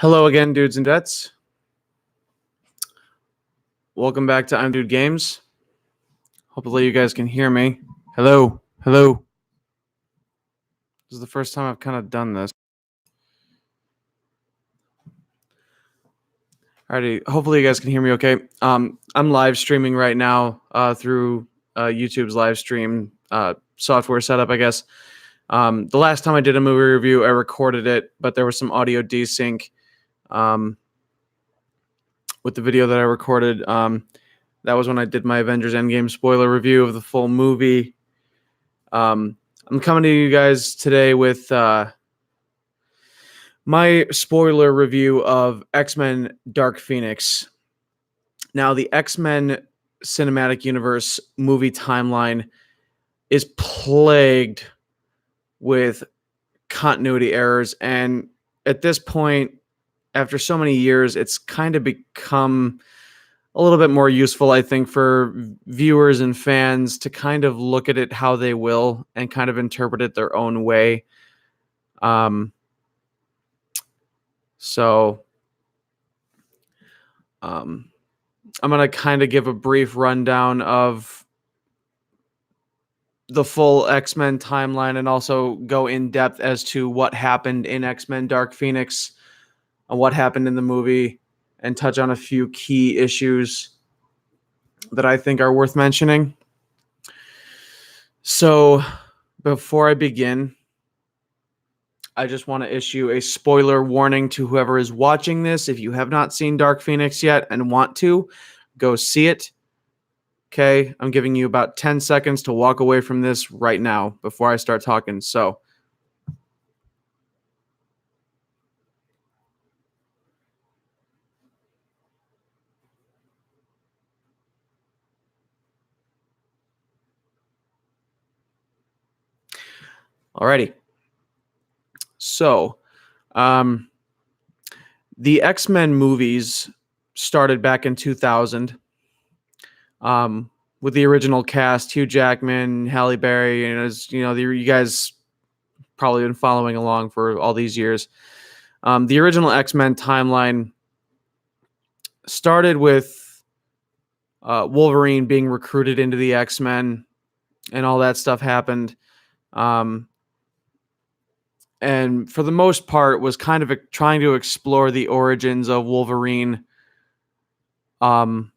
Hello again, dudes and dudettes. Welcome back to I'm Dude Games. Hopefully you guys can hear me. Hello. Hello. This is the first time I've kind of done this. Alrighty. Hopefully you guys can hear me okay. I'm live streaming right now through YouTube's live stream software setup, I guess. The last time I did a movie review, I recorded it, but there was some audio desync with the video that I recorded. That was when I did my Avengers Endgame spoiler review of the full movie. I'm coming to you guys today with my spoiler review of X-Men Dark Phoenix. Now, the X-Men Cinematic Universe movie timeline is plagued with continuity errors, and at this point, after so many years, it's kind of become a little bit more useful, I think, for viewers and fans to kind of look at it how they will and kind of interpret it their own way. So I'm going to kind of give a brief rundown of the full X-Men timeline and also go in depth as to what happened in X-Men Dark Phoenix and what happened in the movie and touch on a few key issues that I think are worth mentioning. So before I begin, I just want to issue a spoiler warning to whoever is watching this. If you have not seen Dark Phoenix yet and want to, go see it. Okay, I'm giving you about 10 seconds to walk away from this right now before I start talking. So, alrighty. So, the X-Men movies started back in 2000 with the original cast, Hugh Jackman, Halle Berry, and as you know, you guys probably been following along for all these years. The original X-Men timeline started with Wolverine being recruited into the X-Men, and all that stuff happened. And for the most part was kind of trying to explore the origins of Wolverine and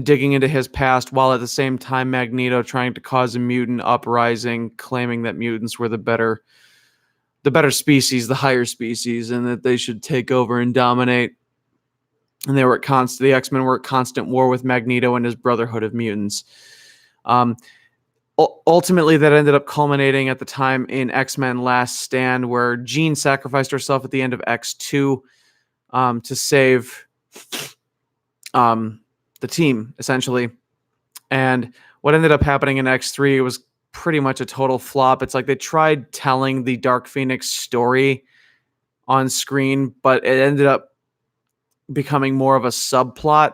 digging into his past, while at the same time Magneto trying to cause a mutant uprising, claiming that mutants were the better species, the higher species, and that they should take over and dominate. And they were the X-Men were at constant war with Magneto and his Brotherhood of Mutants. Ultimately, that ended up culminating at the time in X-Men Last Stand, where Jean sacrificed herself at the end of X2 to save the team, essentially. And what ended up happening in X3 was pretty much a total flop. It's like they tried telling the Dark Phoenix story on screen, but it ended up becoming more of a subplot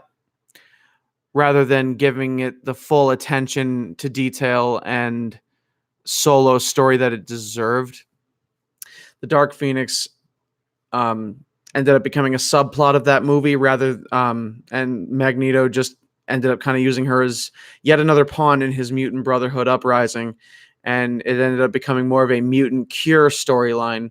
rather than giving it the full attention to detail and solo story that it deserved. The Dark Phoenix ended up becoming a subplot of that movie and Magneto just ended up kind of using her as yet another pawn in his mutant Brotherhood uprising, and it ended up becoming more of a mutant cure storyline,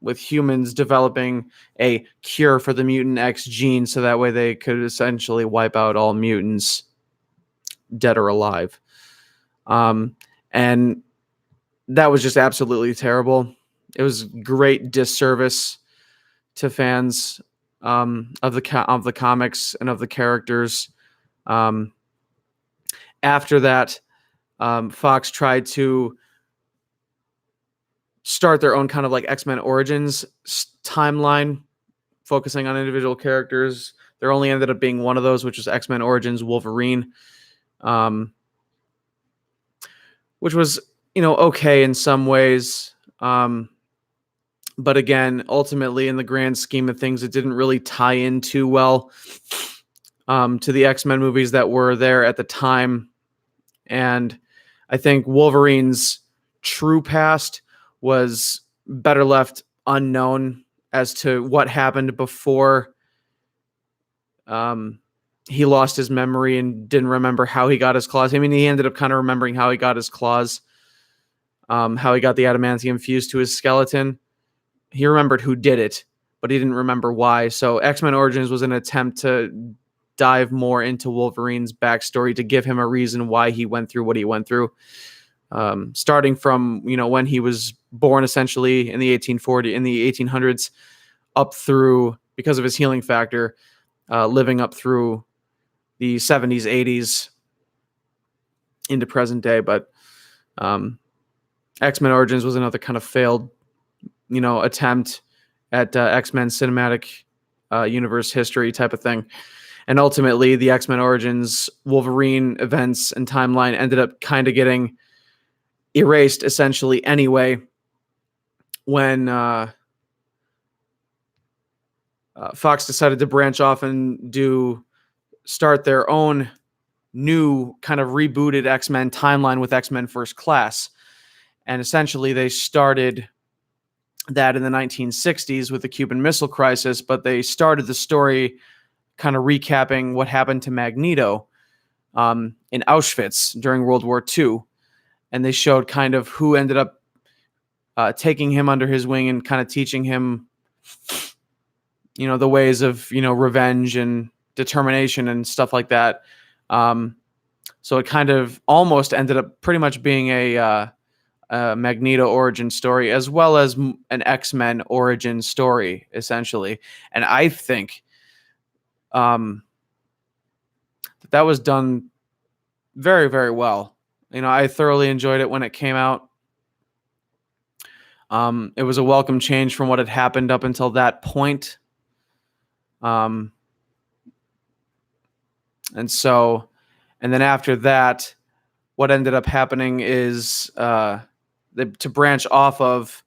with humans developing a cure for the mutant X gene so that way they could essentially wipe out all mutants, dead or alive. And that was just absolutely terrible. It was great disservice to fans of the comics and of the characters. After that, Fox tried to start their own kind of like X-Men Origins timeline, focusing on individual characters. There only ended up being one of those, which was X-Men Origins Wolverine, which was, okay in some ways. But again, ultimately, in the grand scheme of things, it didn't really tie in too well to the X-Men movies that were there at the time. And I think Wolverine's true past was better left unknown as to what happened before he lost his memory and didn't remember how he got his claws. I mean, he ended up kind of remembering how he got his claws, how he got the adamantium fused to his skeleton. He remembered who did it, but he didn't remember why. So X-Men Origins was an attempt to dive more into Wolverine's backstory to give him a reason why he went through what he went through. Starting from, when he was born essentially in the 1800s up through, because of his healing factor, living up through the 70s, 80s into present day. But X-Men Origins was another kind of failed, attempt at X-Men cinematic universe history type of thing. And ultimately, the X-Men Origins Wolverine events and timeline ended up kind of getting erased essentially anyway when Fox decided to branch off and start their own new kind of rebooted X-Men timeline with X-Men First Class. And essentially they started that in the 1960s with the Cuban Missile Crisis, but they started the story kind of recapping what happened to Magneto in Auschwitz during World War II. And they showed kind of who ended up taking him under his wing and kind of teaching him, the ways of, revenge and determination and stuff like that. So it kind of almost ended up pretty much being a Magneto origin story, as well as an X-Men origin story, essentially. And I think that was done very, very well. I thoroughly enjoyed it when it came out. It was a welcome change from what had happened up until that point. And then after that, what ended up happening is to branch off of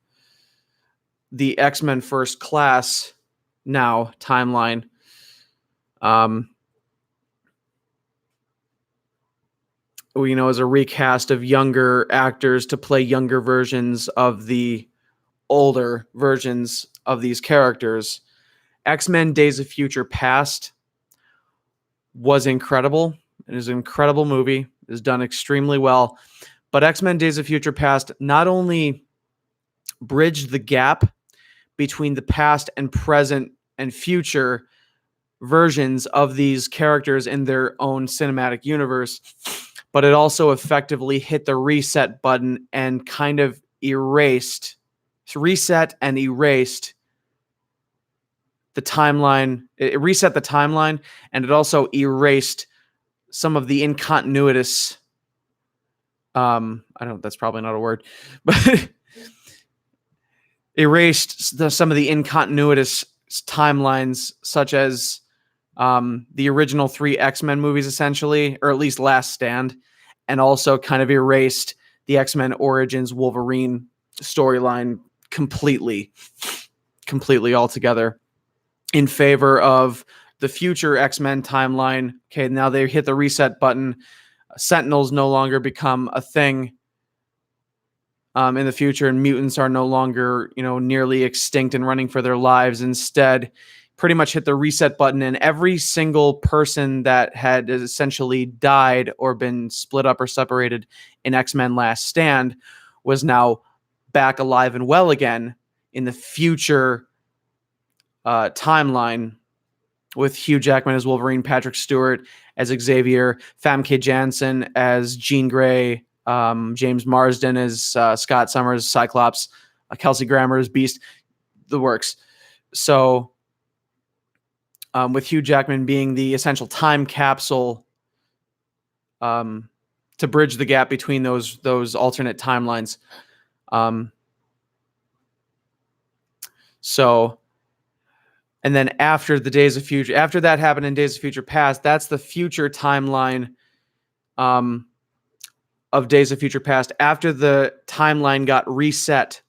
the X-Men First Class now timeline. As a recast of younger actors to play younger versions of the older versions of these characters. X-Men Days of Future Past was incredible. It is an incredible movie. It is done extremely well. But X-Men Days of Future Past not only bridged the gap between the past and present and future versions of these characters in their own cinematic universe, but it also effectively hit the reset button and kind of reset and erased the timeline. It reset the timeline, and it also erased some of the incontinuitous. That's probably not a word, but erased some of the incontinuitous timelines, such as the original 3 X-Men movies, essentially, or at least Last Stand, and also kind of erased the X-Men Origins Wolverine storyline completely altogether in favor of the future X-Men timeline. Okay, now they hit the reset button. Sentinels no longer become a thing in the future, and mutants are no longer, nearly extinct and running for their lives. Instead, pretty much hit the reset button, and every single person that had essentially died or been split up or separated in X-Men Last Stand was now back alive and well again in the future timeline, with Hugh Jackman as Wolverine, Patrick Stewart as Xavier, Famke Janssen as Jean Grey, James Marsden as Scott Summers, Cyclops, Kelsey Grammer as Beast, the works. So with Hugh Jackman being the essential time capsule to bridge the gap between those alternate timelines. And then after that happened in Days of Future Past, that's the future timeline of Days of Future Past. After the timeline got reset,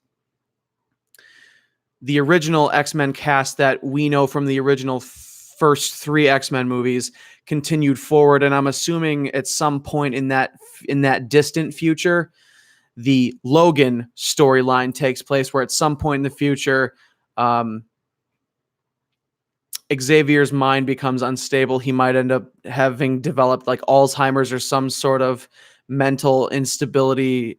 the original X-Men cast that we know from the original first 3 X-Men movies continued forward, and I'm assuming at some point in that distant future, the Logan storyline takes place, where at some point in the future, Xavier's mind becomes unstable. He might end up having developed like Alzheimer's or some sort of mental instability,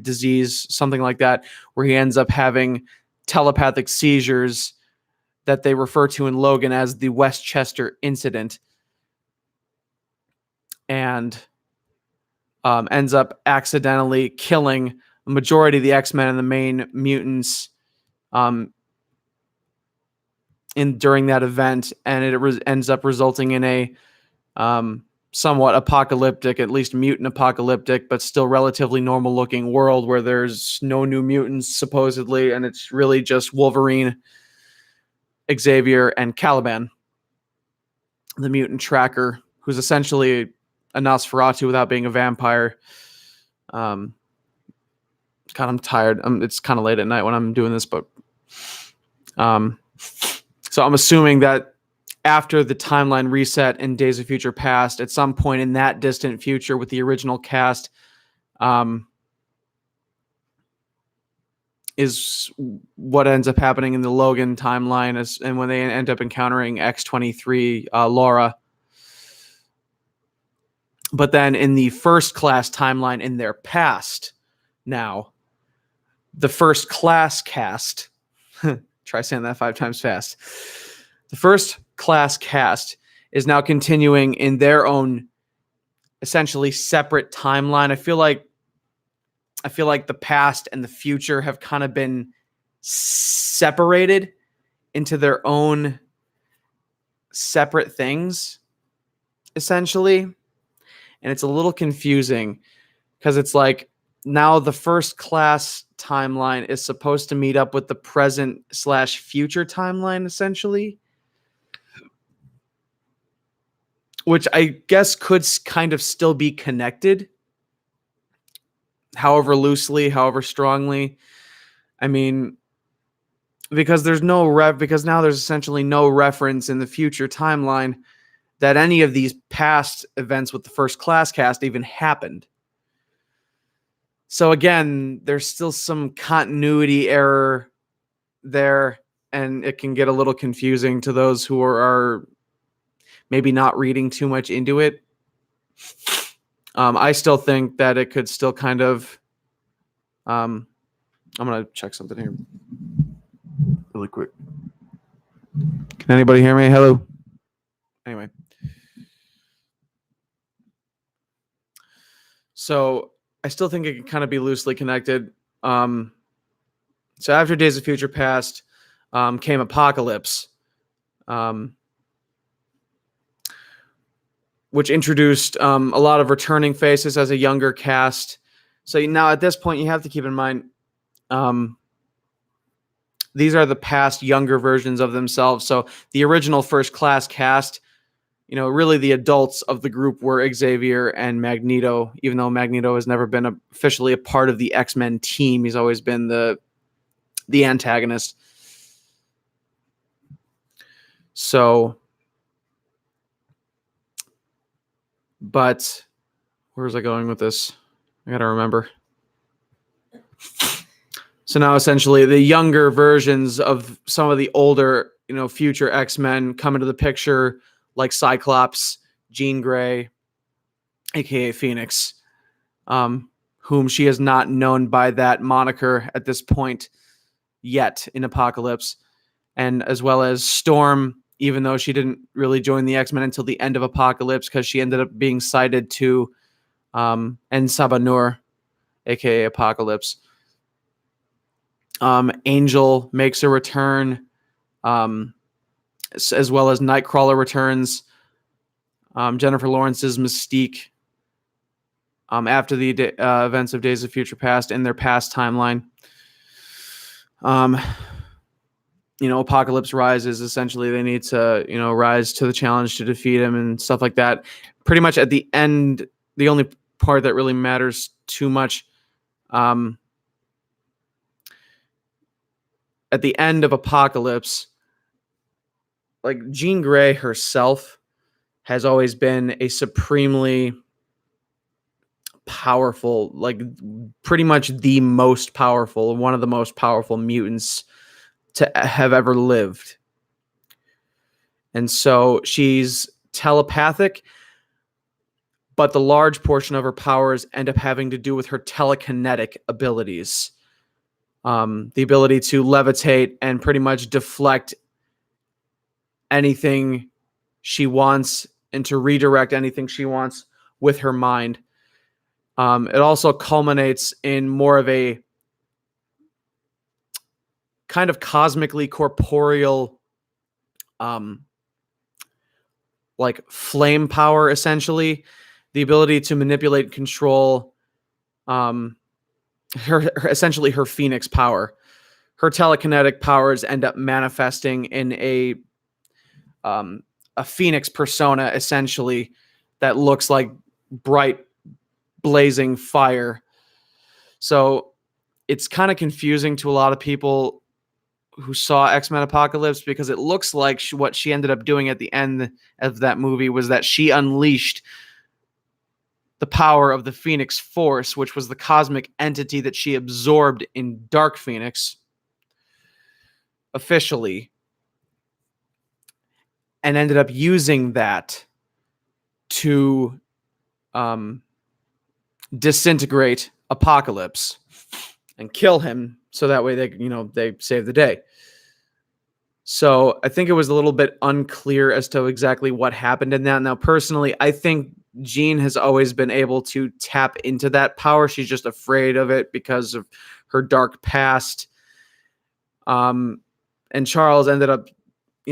disease, something like that, where he ends up having telepathic seizures that they refer to in Logan as the Westchester incident, and ends up accidentally killing a majority of the X-Men and the main mutants during that event, and it ends up resulting in a somewhat apocalyptic, at least mutant apocalyptic, but still relatively normal looking world where there's no new mutants supposedly, and it's really just Wolverine, Xavier, and Caliban, the mutant tracker, who's essentially a Nosferatu without being a vampire. God, I'm tired. It's kind of late at night when I'm doing this, but so I'm assuming that after the timeline reset in Days of Future Past, at some point in that distant future with the original cast, is what ends up happening in the Logan timeline, and when they end up encountering X-23 Laura. But then in the First Class timeline in their past, now, the First Class cast, try saying that 5 times fast. The First Class cast is now continuing in their own essentially separate timeline. I feel like the past and the future have kind of been separated into their own separate things, essentially. And it's a little confusing because it's like now the First Class timeline is supposed to meet up with the present/future timeline, essentially, which I guess could kind of still be connected, however loosely, however strongly. I mean, because now there's essentially no reference in the future timeline that any of these past events with the First Class cast even happened. So again, there's still some continuity error there, and it can get a little confusing to those who are maybe not reading too much into it. I still think that it could still kind of... I'm going to check something here really quick. Can anybody hear me? Hello? Anyway. So I still think it can kind of be loosely connected. So after Days of Future Past came Apocalypse, which introduced a lot of returning faces as a younger cast. So now at this point, you have to keep in mind these are the past younger versions of themselves. So the original First Class cast, really the adults of the group were Xavier and Magneto, even though Magneto has never been officially a part of the X-Men team. He's always been the antagonist. So, but where was I going with this? I got to remember. So now essentially the younger versions of some of the older, future X-Men come into the picture, like Cyclops, Jean Grey, aka Phoenix, whom she has not known by that moniker at this point yet in Apocalypse, and as well as Storm, even though she didn't really join the X-Men until the end of Apocalypse because she ended up being cited to En-Sabah-Nur, aka Apocalypse. Angel makes a return, as well as Nightcrawler returns. Jennifer Lawrence's Mystique, after the events of Days of Future Past in their past timeline. Apocalypse rises. Essentially, they need to, rise to the challenge to defeat him and stuff like that. Pretty much at the end, the only part that really matters too much, at the end of Apocalypse, like Jean Grey herself has always been a supremely powerful, like pretty much the most powerful, one of the most powerful mutants to have ever lived. And so she's telepathic, but the large portion of her powers end up having to do with her telekinetic abilities. The ability to levitate and pretty much deflect anything she wants and to redirect anything she wants with her mind. It also culminates in more of a kind of cosmically corporeal, like flame power, essentially. The ability to manipulate and control essentially her phoenix power. Her telekinetic powers end up manifesting in a phoenix persona, essentially, that looks like bright blazing fire. So it's kind of confusing to a lot of people who saw X-Men Apocalypse, because it looks like what she ended up doing at the end of that movie was that she unleashed the power of the Phoenix Force, which was the cosmic entity that she absorbed in Dark Phoenix officially, and ended up using that to disintegrate Apocalypse and kill him, so that way they save the day. So I think it was a little bit unclear as to exactly what happened in that. Now, personally, I think Jean has always been able to tap into that power. She's just afraid of it because of her dark past. And Charles ended up,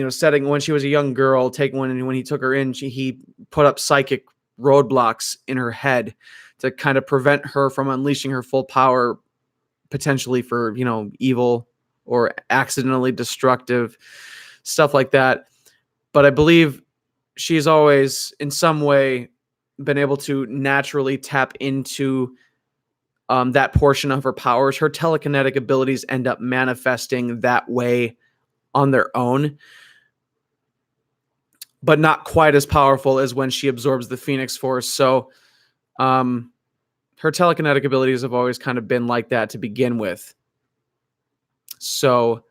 setting, when she was a young girl, when he took her in, he put up psychic roadblocks in her head to kind of prevent her from unleashing her full power, potentially for, evil or accidentally destructive stuff like that. But I believe she's always in some way been able to naturally tap into that portion of her powers. Her telekinetic abilities end up manifesting that way on their own, but not quite as powerful as when she absorbs the Phoenix Force. So her telekinetic abilities have always kind of been like that to begin with. So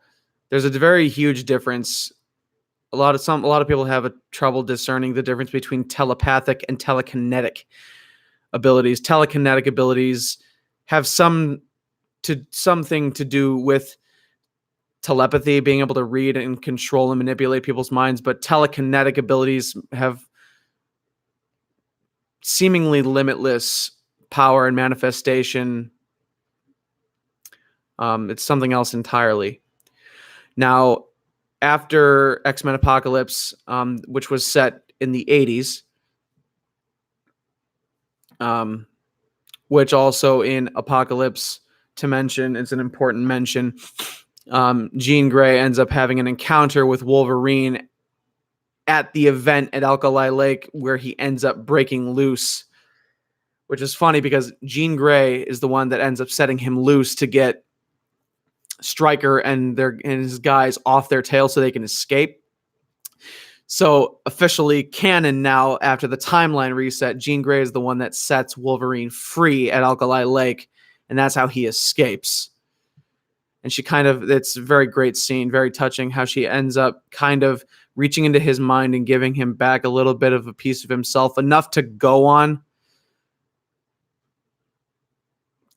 there's a very huge difference. A lot of people have a trouble discerning the difference between telepathic and telekinetic abilities. Telekinetic abilities have something to do with telepathy, being able to read and control and manipulate people's minds, but telekinetic abilities have seemingly limitless power and manifestation. It's something else entirely. Now, after X-Men Apocalypse, which was set in the 80s, which also in Apocalypse, to mention, it's an important mention, Jean Grey ends up having an encounter with Wolverine at the event at Alkali Lake, where he ends up breaking loose, which is funny because Jean Grey is the one that ends up setting him loose to get Stryker and his guys off their tail so they can escape. So officially canon now, after the timeline reset, Jean Grey is the one that sets Wolverine free at Alkali Lake, and that's how he escapes. And it's a very great scene, very touching, how she ends up kind of reaching into his mind and giving him back a little bit of a piece of himself, enough to go on,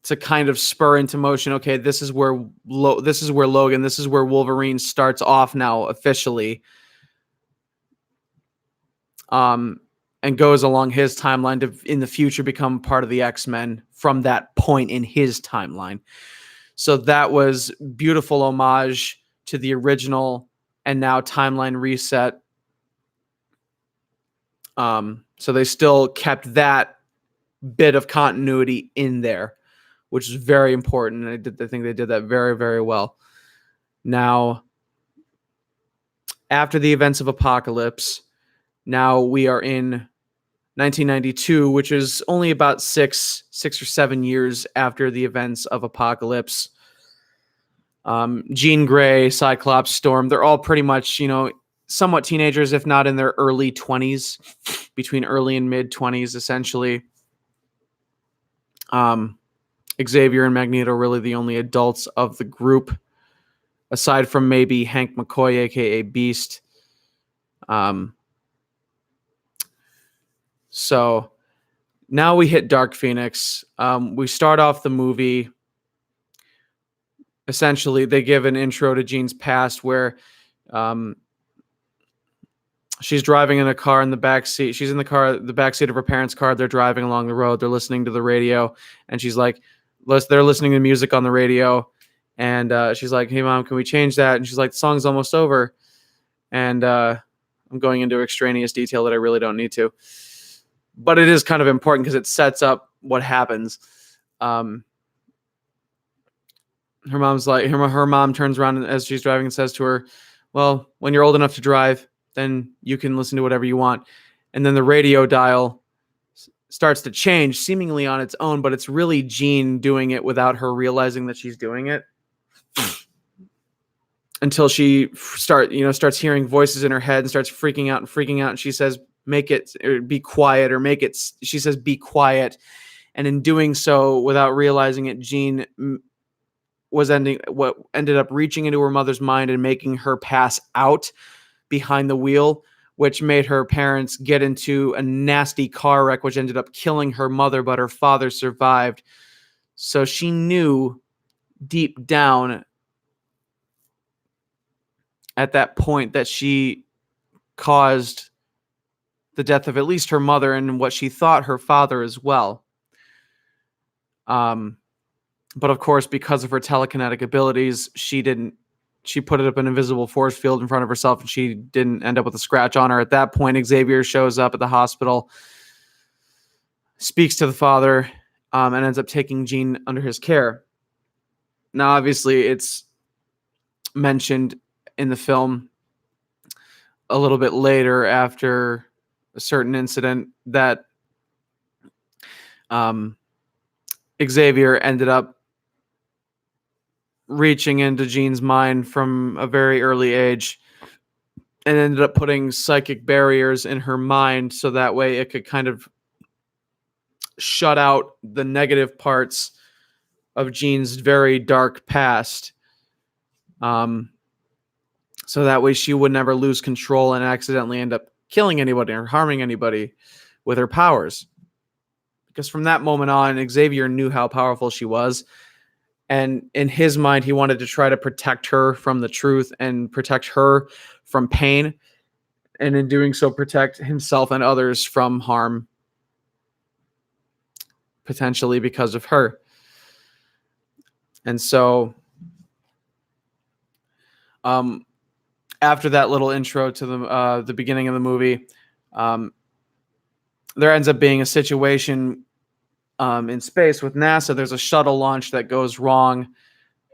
to kind of spur into motion. Okay, this is where Logan, this is where Wolverine starts off now officially, and goes along his timeline to, in the future, become part of the X-Men from that point in his timeline. So that was beautiful homage to the original and now timeline reset. So they still kept that bit of continuity in there, which is very important. I think they did that very, very well. Now, after the events of Apocalypse, now we are in 1992, which is only about six or 7 years after the events of Apocalypse. Jean Grey, Cyclops, Storm, they're all pretty much, somewhat teenagers, if not in their early 20s, between early and mid 20s, essentially. Um, Xavier and Magneto are really the only adults of the group, aside from maybe Hank McCoy, aka Beast. So now we hit Dark Phoenix. We start off the movie. Essentially, they give an intro to Jean's past where she's driving in a car in the back seat. She's in the back seat of her parents' car. They're driving along the road. They're listening to the radio, and she's like, they're listening to music on the radio, and she's like, "Hey, mom, can we change that?" And she's like, "The song's almost over," and I'm going into extraneous detail that I really don't need to, but it is kind of important because it sets up what happens. Her mom's like, her mom turns around as she's driving and says to her, "Well, when you're old enough to drive, then you can listen to whatever you want." And then the radio dial starts to change seemingly on its own, but it's really Jean doing it without her realizing that she's doing it. Until she starts hearing voices in her head and starts freaking out. And she says, "Make it, or be quiet," or "make it." She says, "Be quiet." And in doing so, without realizing it, Jean ended up reaching into her mother's mind and making her pass out behind the wheel, which made her parents get into a nasty car wreck, which ended up killing her mother, but her father survived. So she knew deep down at that point that she caused the death of at least her mother and what she thought her father as well. But of course, because of her telekinetic abilities, she put it up an invisible force field in front of herself, and she didn't end up with a scratch on her. At that point, Xavier shows up at the hospital, speaks to the father, and ends up taking Jean under his care. Now, obviously, it's mentioned in the film a little bit later after a certain incident that Xavier ended up reaching into Jean's mind from a very early age and ended up putting psychic barriers in her mind so that way it could kind of shut out the negative parts of Jean's very dark past. So that way she would never lose control and accidentally end up killing anybody or harming anybody with her powers. Because from that moment on, Xavier knew how powerful she was. And in his mind, he wanted to try to protect her from the truth and protect her from pain. And in doing so, protect himself and others from harm, potentially because of her. And so after that little intro to the beginning of the movie, there ends up being a situation in space with NASA. There's a shuttle launch that goes wrong,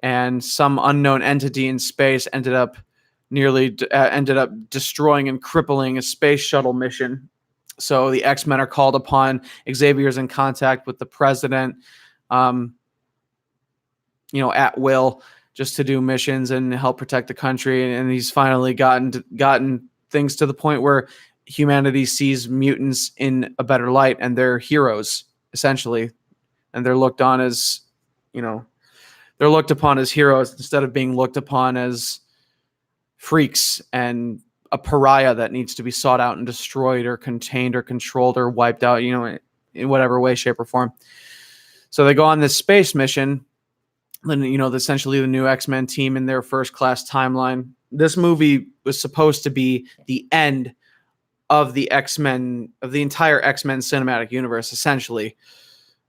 and some unknown entity in space ended up destroying and crippling a space shuttle mission. So the X-Men are called upon. Xavier's in contact with the president, at will, just to do missions and help protect the country. And he's finally gotten things to the point where humanity sees mutants in a better light, and they're heroes, essentially. And they're looked on as, they're looked upon as heroes instead of being looked upon as freaks and a pariah that needs to be sought out and destroyed or contained or controlled or wiped out, in whatever way, shape, or form. So they go on this space mission. Then, essentially the new X-Men team in their first class timeline. This movie was supposed to be the end of the X-Men, of the entire X-Men cinematic universe, essentially.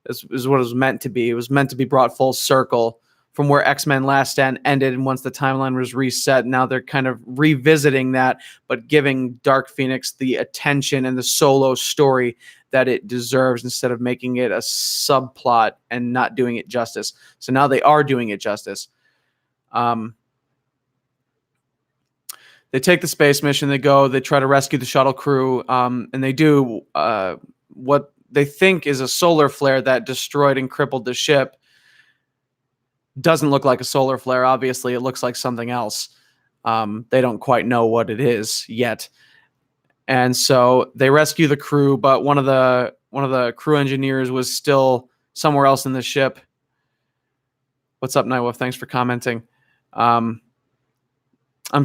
This is what it was meant to be. It was meant to be brought full circle from where X-Men Last Stand ended, and once the timeline was reset, now they're kind of revisiting that, but giving Dark Phoenix the attention and the solo story that it deserves instead of making it a subplot and not doing it justice. So now they are doing it justice. They take the space mission, they try to rescue the shuttle crew, and they do what they think is a solar flare that destroyed and crippled the ship. Doesn't look like a solar flare. Obviously, it looks like something else. They don't quite know what it is yet. And so they rescue the crew, but one of the crew engineers was still somewhere else in the ship. What's up, Nightwolf? Thanks for commenting. I'm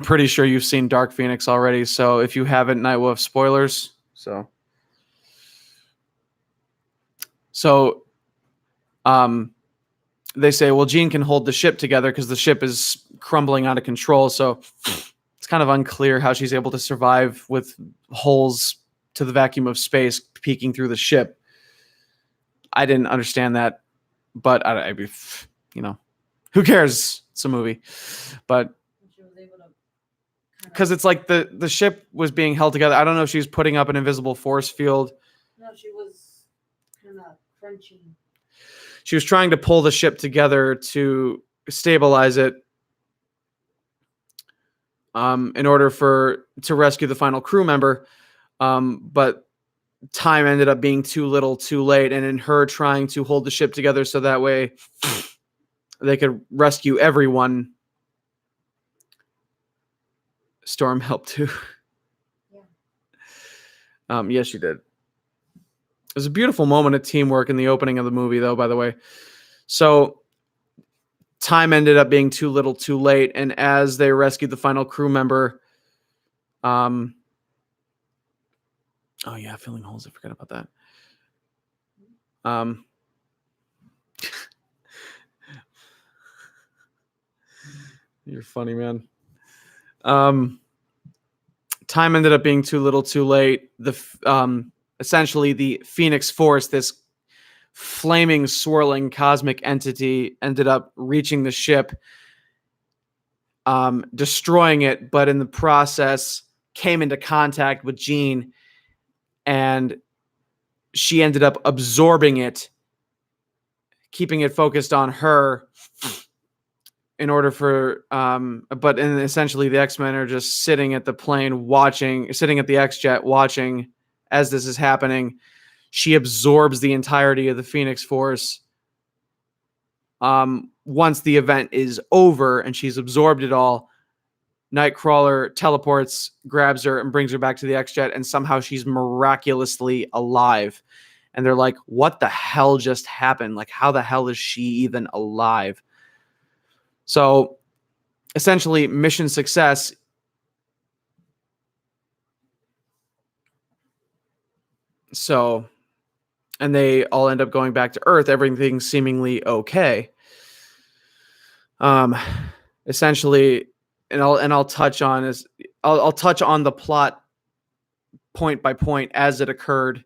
pretty sure you've seen Dark Phoenix already, so if you haven't, Nightwolf, spoilers. So they say, well, Jean can hold the ship together because the ship is crumbling out of control. So it's kind of unclear how she's able to survive with holes to the vacuum of space peeking through the ship. I didn't understand that, but who cares? It's a movie. But because it's like the ship was being held together. I don't know if she was putting up an invisible force field. No, she was kind of crunching. She was trying to pull the ship together to stabilize it in order to rescue the final crew member. But time ended up being too little, too late. And in her trying to hold the ship together so that way they could rescue everyone, Storm helped too. Yeah. Yes, she did. It was a beautiful moment of teamwork in the opening of the movie, though, by the way. So time ended up being too little, too late. And as they rescued the final crew member, oh, yeah, filling holes. I forgot about that. You're funny, man. Time ended up being too little, too late. Essentially, the Phoenix Force, this flaming, swirling cosmic entity, ended up reaching the ship, destroying it, but in the process came into contact with Jean, and she ended up absorbing it, keeping it focused on her in order for, but essentially the X-Men are just sitting at the plane sitting at the X-Jet watching as this is happening. She absorbs the entirety of the Phoenix Force. Once the event is over and she's absorbed it all, Nightcrawler teleports, grabs her, and brings her back to the X-Jet, and somehow she's miraculously alive. And they're like, what the hell just happened? Like, how the hell is she even alive? So, essentially, mission success. So, and they all end up going back to Earth. Everything's seemingly okay. Essentially, I'll touch on the plot point by point as it occurred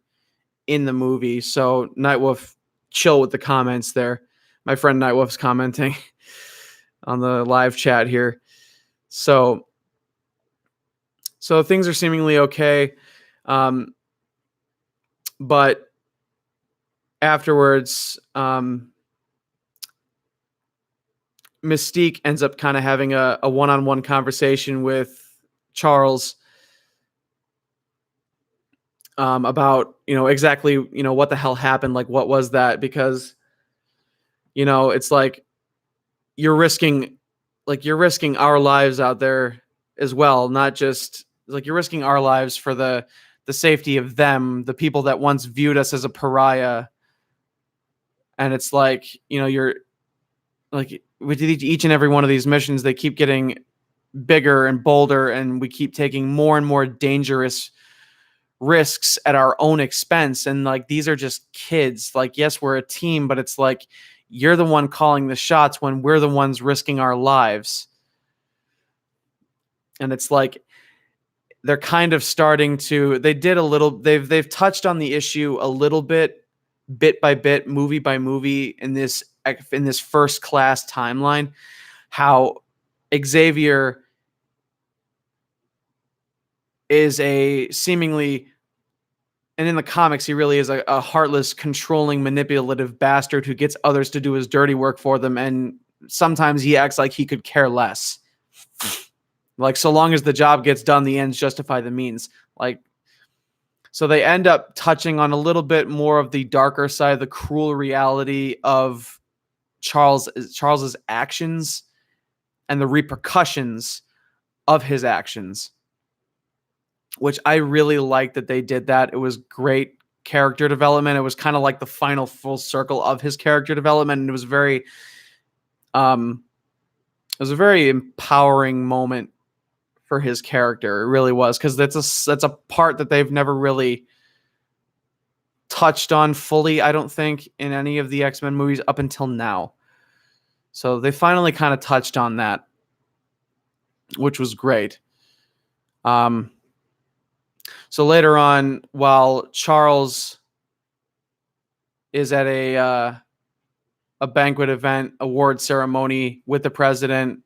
in the movie. So Nightwolf, chill with the comments there. My friend Nightwolf's commenting on the live chat here. So things are seemingly okay. But afterwards, Mystique ends up kind of having a one-on-one conversation with Charles about, exactly, what the hell happened? Like, what was that? Because, it's like you're risking our lives out there as well. Not just like you're risking our lives for the safety of them, the people that once viewed us as a pariah. And it's like, you're like, with each and every one of these missions, they keep getting bigger and bolder, and we keep taking more and more dangerous risks at our own expense. And like, these are just kids. Like, yes, we're a team, but it's like, you're the one calling the shots when we're the ones risking our lives. And it's like, they're kind of starting to, they've touched on the issue a little bit by bit, movie by movie in this First Class timeline, how Xavier is a seemingly, and in the comics, he really is a heartless, controlling, manipulative bastard who gets others to do his dirty work for them. And sometimes he acts like he could care less. Like, so long as the job gets done, the ends justify the means. Like, so they end up touching on a little bit more of the darker side, the cruel reality of Charles's actions and the repercussions of his actions, which I really liked that they did that. It was great character development. It was kind of like the final full circle of his character development, and it was a very empowering moment for his character. It really was, because that's a part that they've never really touched on fully, I don't think, in any of the X-Men movies up until now. So they finally kind of touched on that, which was great. So later on, while Charles is at a banquet event, award ceremony with the president,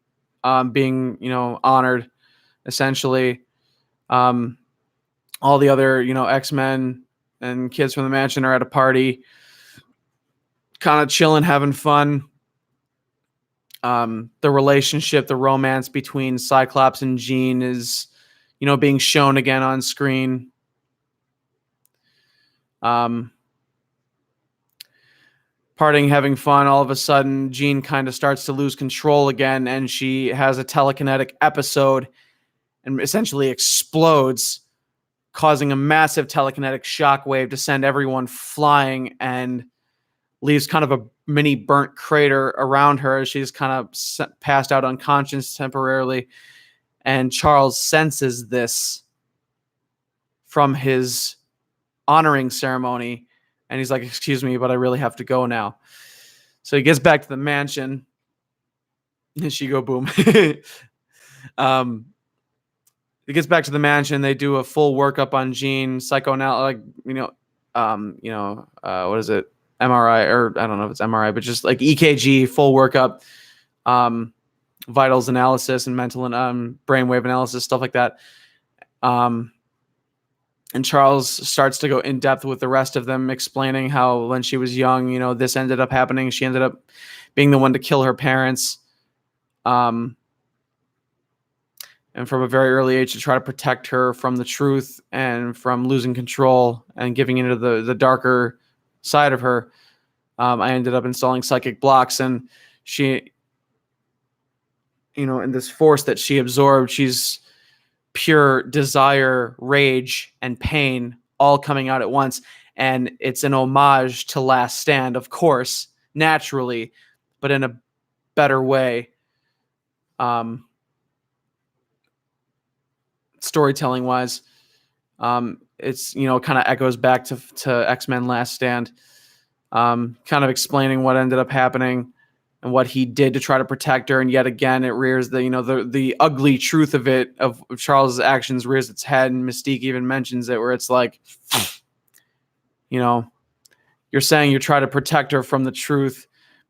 being honored, essentially, all the other X-Men and kids from the mansion are at a party, kind of chilling, having fun. The relationship, the romance between Cyclops and Jean is, being shown again on screen. Partying, having fun. All of a sudden, Jean kind of starts to lose control again, and she has a telekinetic episode and essentially explodes, causing a massive telekinetic shockwave to send everyone flying, and leaves kind of a mini burnt crater around her as she's kind of passed out unconscious temporarily. And Charles senses this from his honoring ceremony, and he's like, "Excuse me, but I really have to go now." So he gets back to the mansion, and she go boom. He gets back to the mansion. They do a full workup on Jean, psychoanalysis, what is it? MRI, or I don't know if it's MRI, but just like EKG, full workup, vitals analysis and mental and brainwave analysis, stuff like that. And Charles starts to go in depth with the rest of them, explaining how when she was young, this ended up happening. She ended up being the one to kill her parents. And from a very early age to try to protect her from the truth and from losing control and giving into the darker side of her. I ended up installing psychic blocks, and she, in this force that she absorbed, she's pure desire, rage, and pain all coming out at once. And it's an homage to Last Stand, of course, naturally, but in a better way. Storytelling wise, it's kind of echoes back to X-Men Last Stand, kind of explaining what ended up happening and what he did to try to protect her. And yet again, it rears the ugly truth of it, of Charles's actions, rears its head. And Mystique even mentions it, where it's like, you're saying you try to protect her from the truth.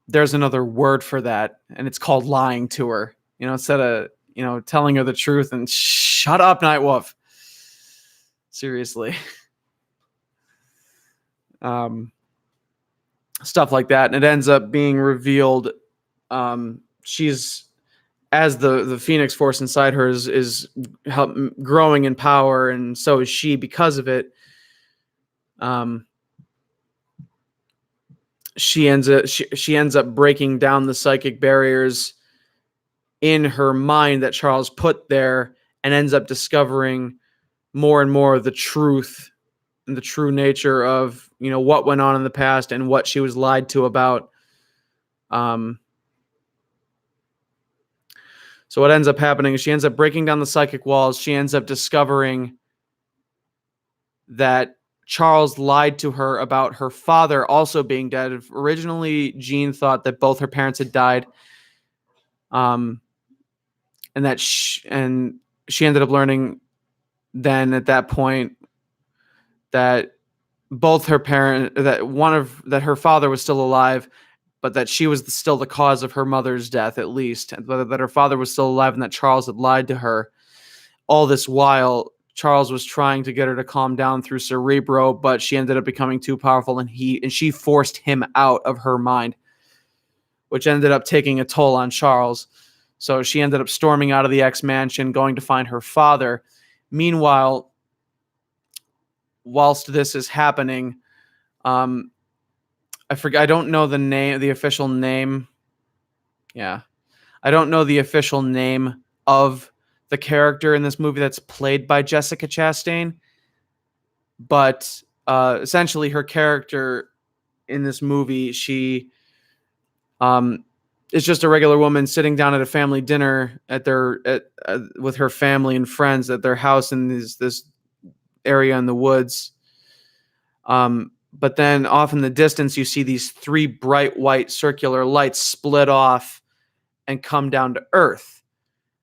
There's another word for that, and it's called lying to her. Instead of telling her the truth. And shut up, Nightwolf. Seriously. Stuff like that. And it ends up being revealed. She's, as the Phoenix Force inside her is growing in power, and so is she because of it. She ends up breaking down the psychic barriers in her mind that Charles put there, and ends up discovering more and more of the truth and the true nature of, what went on in the past and what she was lied to about. So what ends up happening is she ends up breaking down the psychic walls. She ends up discovering that Charles lied to her about her father also being dead. Originally, Jean thought that both her parents had died. And that she ended up learning then at that point that both her that her father was still alive, but that she was still the cause of her mother's death, at least, that her father was still alive, and that Charles had lied to her. All this while, Charles was trying to get her to calm down through Cerebro, but she ended up becoming too powerful, and she forced him out of her mind, which ended up taking a toll on Charles. So she ended up storming out of the X-Mansion, going to find her father. Meanwhile, whilst this is happening, I don't know the official name. Yeah. I don't know the official name of the character in this movie that's played by Jessica Chastain, but essentially her character in this movie, she is just a regular woman sitting down at a family dinner with her family and friends at their house in this area in the woods. But then off in the distance, you see these three bright white circular lights split off and come down to Earth.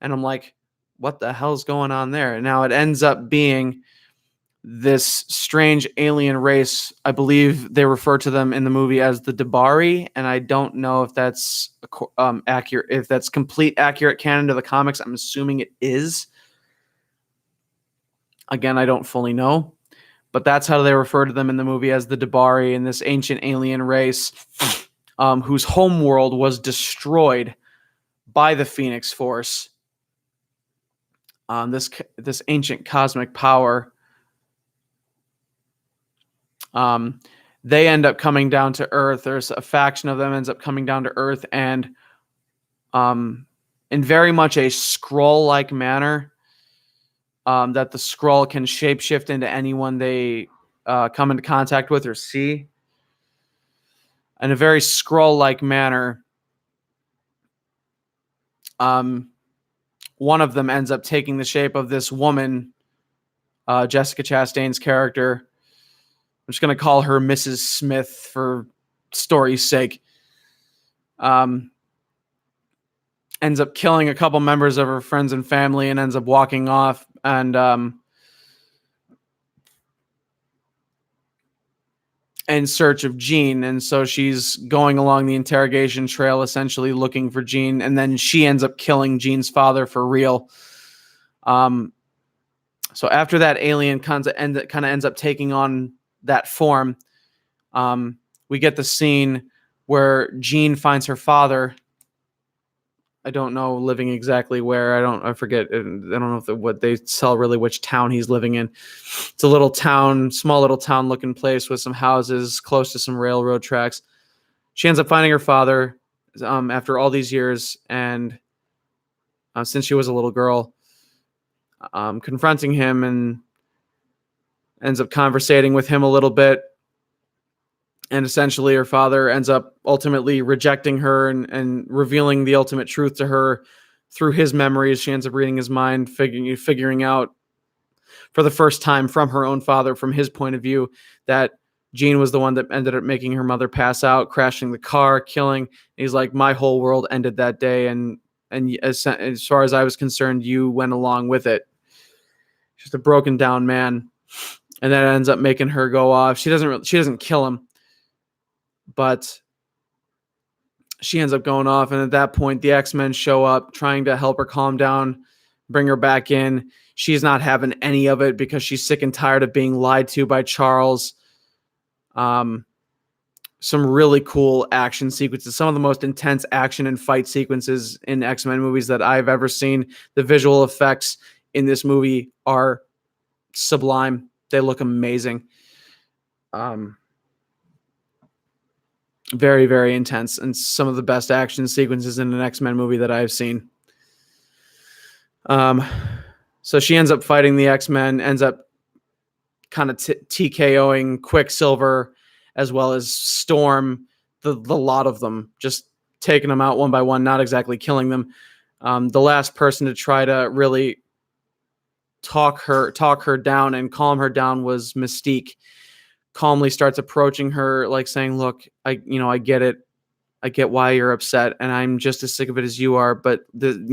And I'm like, what the hell's going on there? And now it ends up being this strange alien race. I believe they refer to them in the movie as the Dabari, and I don't know if that's accurate, if that's complete accurate canon to the comics. I'm assuming it is. Again, I don't fully know, but that's how they refer to them in the movie, as the Dabari, and this ancient alien race whose homeworld was destroyed by the Phoenix Force. This ancient cosmic power. They end up coming down to Earth. There's a faction of them ends up coming down to Earth, and in very much a Skrull-like manner, that the Skrull can shapeshift into anyone they come into contact with or see. In a very Skrull-like manner, one of them ends up taking the shape of this woman, Jessica Chastain's character. I'm just going to call her Mrs. Smith for story's sake. Ends up killing a couple members of her friends and family and ends up walking off and in search of Jean. And so she's going along the interrogation trail, essentially looking for Jean. And then she ends up killing Jean's father for real. So after that alien kind of ends up taking on that form, we get the scene where Jean finds her father. I don't know living exactly where. I forget. I don't know what they tell really which town he's living in. It's a little town, small little town looking place with some houses close to some railroad tracks. She ends up finding her father after all these years, and since she was a little girl, confronting him, and ends up conversating with him a little bit. And essentially her father ends up ultimately rejecting her and revealing the ultimate truth to her through his memories. She ends up reading his mind, figuring out for the first time from her own father, from his point of view, that Jean was the one that ended up making her mother pass out, crashing the car, killing. He's like, my whole world ended that day. And as far as I was concerned, you went along with it. Just a broken down man. And that ends up making her go off. She doesn't kill him, but she ends up going off. And at that point, the X-Men show up trying to help her calm down, bring her back in. She's not having any of it because she's sick and tired of being lied to by Charles. Some really cool action sequences, some of the most intense action and fight sequences in X-Men movies that I've ever seen. The visual effects in this movie are sublime. They look amazing. Very, very intense, and some of the best action sequences in an X-Men movie that I've seen. So she ends up fighting the X-Men, ends up kind of TKOing Quicksilver as well as Storm, the lot of them, just taking them out one by one, not exactly killing them. The last person to try to really talk her down and calm her down was Mystique. Calmly starts approaching her, like saying, look, I get it. I get why you're upset, and I'm just as sick of it as you are, but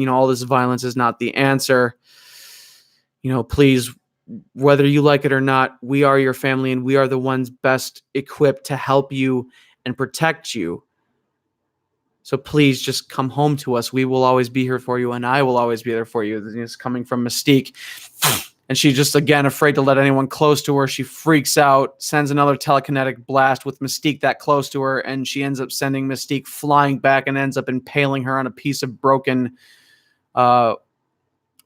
all this violence is not the answer. Please, whether you like it or not, we are your family, and we are the ones best equipped to help you and protect you. So please just come home to us. We will always be here for you, and I will always be there for you. It's coming from Mystique. And she's just, again, afraid to let anyone close to her. She freaks out, sends another telekinetic blast with Mystique that close to her, and she ends up sending Mystique flying back and ends up impaling her on a piece of broken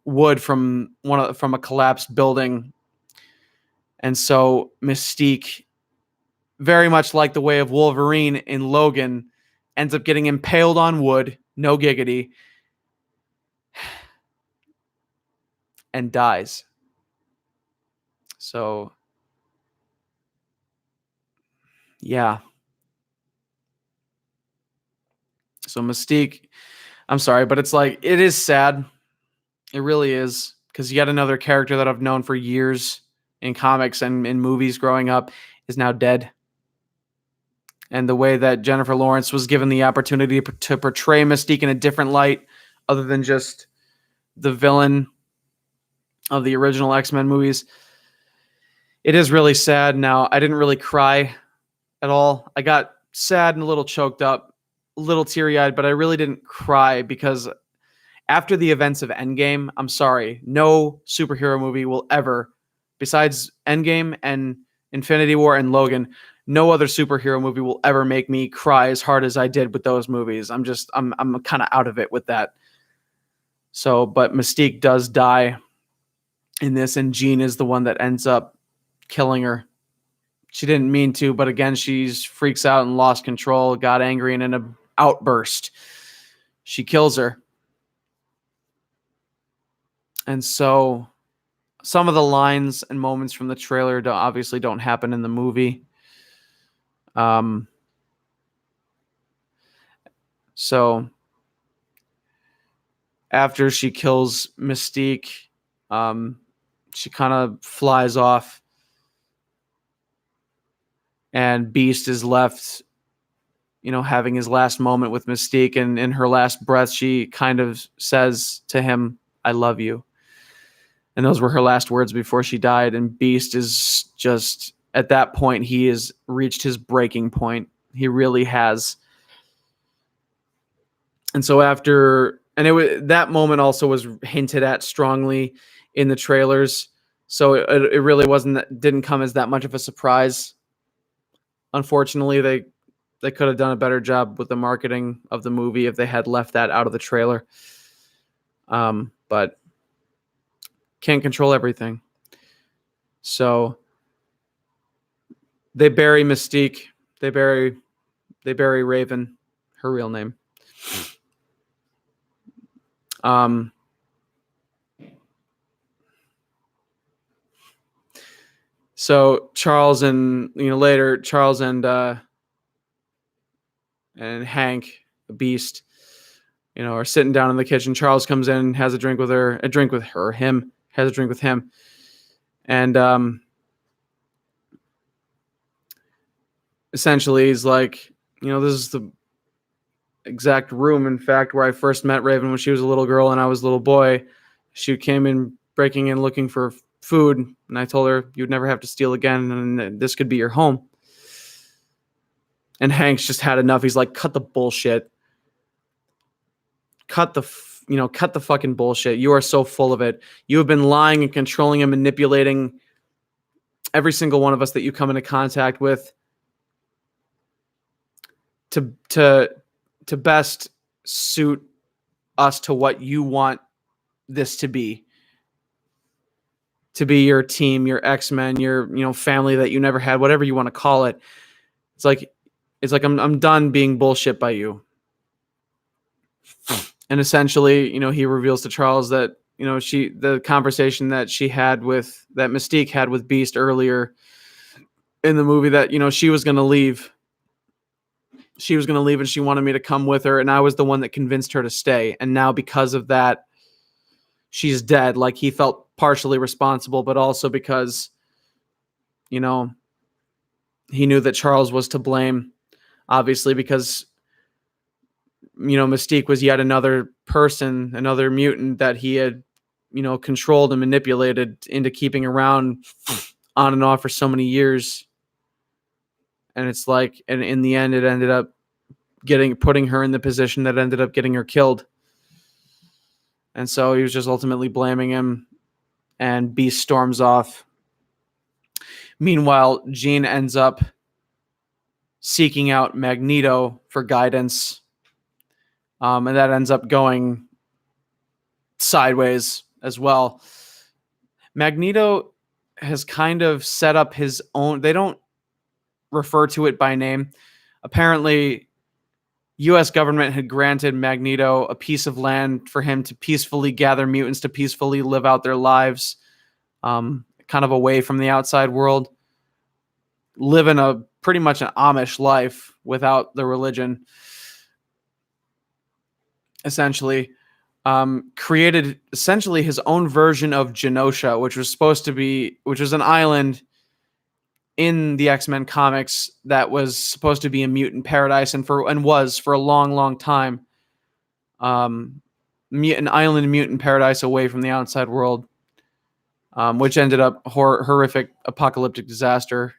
wood from a collapsed building. And so Mystique, very much like the way of Wolverine in Logan, ends up getting impaled on wood, no giggity, and dies. So Yeah. So Mystique, I'm sorry, but it's like it is sad. It really is, because yet another character that I've known for years in comics and in movies growing up is now dead. And the way that Jennifer Lawrence was given the opportunity to portray Mystique in a different light, other than just the villain of the original X-Men movies, it is really sad. Now, I didn't really cry at all. I got sad and a little choked up, a little teary-eyed, but I really didn't cry because after the events of Endgame, I'm sorry, no superhero movie will ever, besides Endgame and Infinity War and Logan, no other superhero movie will ever make me cry as hard as I did with those movies. I'm kind of out of it with that. So, but Mystique does die in this, and Jean is the one that ends up killing her. She didn't mean to, but again, she's freaks out and lost control, got angry, and in an outburst, she kills her. And so some of the lines and moments from the trailer obviously don't happen in the movie. So after she kills Mystique, she kind of flies off, and Beast is left, having his last moment with Mystique. And in her last breath, she kind of says to him, "I love you." And those were her last words before she died. And Beast is just, at that point, he has reached his breaking point. He really has. And so that moment also was hinted at strongly in the trailers. So it really didn't come as that much of a surprise. Unfortunately, they could have done a better job with the marketing of the movie if they had left that out of the trailer. But can't control everything. So they bury Mystique. They bury Raven, her real name. So Charles and later Charles and Hank, the Beast, are sitting down in the kitchen. Charles comes in, has a drink with him, has a drink with him. And essentially he's like, this is the exact room, in fact, where I first met Raven when she was a little girl and I was a little boy. She came in breaking in looking for food, and I told her you'd never have to steal again, and this could be your home. And Hank's just had enough. He's like, cut the bullshit. Cut the fucking bullshit. You are so full of it. You have been lying and controlling and manipulating every single one of us that you come into contact with to best suit us to what you want this to be your team, your X-Men, your family that you never had, whatever you want to call it. It's like I'm done being bullshit by you. And essentially, he reveals to Charles that the conversation that Mystique had with Beast earlier in the movie, that she was going to leave. She was going to leave, and she wanted me to come with her, and I was the one that convinced her to stay. And now, because of that, she's dead. Like, he felt partially responsible, but also because, he knew that Charles was to blame, obviously, because, Mystique was yet another person, another mutant that he had, controlled and manipulated into keeping around on and off for so many years. And it's like, and in the end, it ended up putting her in the position that ended up getting her killed. And so he was just ultimately blaming him, and Beast storms off. Meanwhile, Jean ends up seeking out Magneto for guidance. And that ends up going sideways as well. Magneto has kind of set up his own, they don't refer to it by name. Apparently, U.S. government had granted Magneto a piece of land for him to peacefully gather mutants to peacefully live out their lives, kind of away from the outside world, live in a pretty much an Amish life without the religion, essentially. Created essentially his own version of Genosha, which was an island in the X-Men comics that was supposed to be a mutant paradise, and was for a long, long time, an island mutant paradise away from the outside world, which ended up horrific apocalyptic disaster.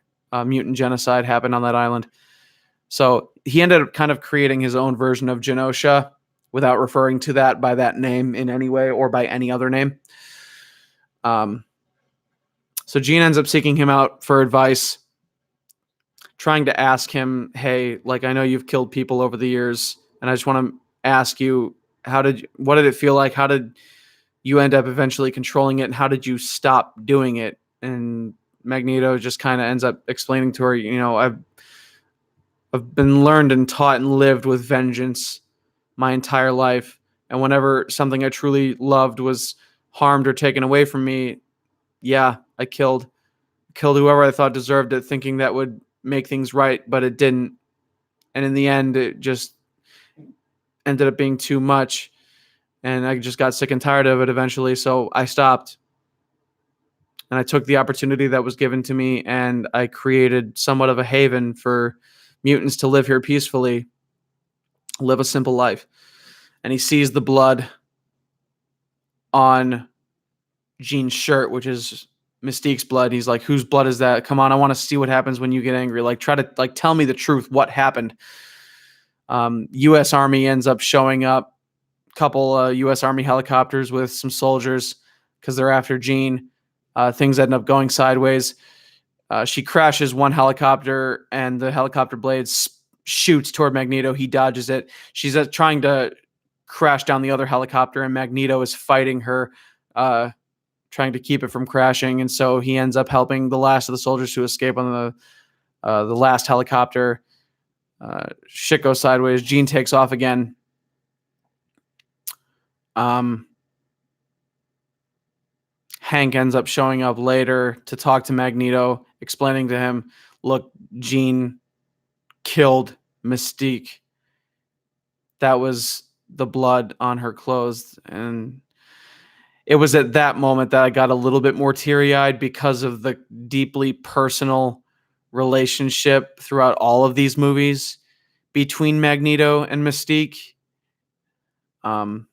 Mutant genocide happened on that island. So he ended up kind of creating his own version of Genosha without referring to that by that name in any way or by any other name. So Jean ends up seeking him out for advice, trying to ask him, hey, like, I know you've killed people over the years, and I just want to ask you, what did it feel like? How did you end up eventually controlling it, and how did you stop doing it? And Magneto just kind of ends up explaining to her, I've been learned and taught and lived with vengeance my entire life. And whenever something I truly loved was harmed or taken away from me, yeah, I killed whoever I thought deserved it, thinking that would make things right, but it didn't. And in the end, it just ended up being too much. And I just got sick and tired of it eventually. So I stopped. And I took the opportunity that was given to me, and I created somewhat of a haven for mutants to live here peacefully, live a simple life. And he sees the blood on Jean's shirt, which is Mystique's blood. He's like, whose blood is that? Come on, I want to see what happens when you get angry. Like, try to tell me the truth. What happened? U.S. Army ends up showing up. Couple U.S. Army helicopters with some soldiers because they're after Jean. Things end up going sideways. She crashes one helicopter, and the helicopter blades shoots toward Magneto. He dodges it. She's trying to crash down the other helicopter, and Magneto is fighting her, trying to keep it from crashing. And so he ends up helping the last of the soldiers to escape on the last helicopter. Shit goes sideways. Jean takes off again. Hank ends up showing up later to talk to Magneto, explaining to him, look, Jean killed Mystique. That was the blood on her clothes. And it was at that moment that I got a little bit more teary-eyed because of the deeply personal relationship throughout all of these movies between Magneto and Mystique. And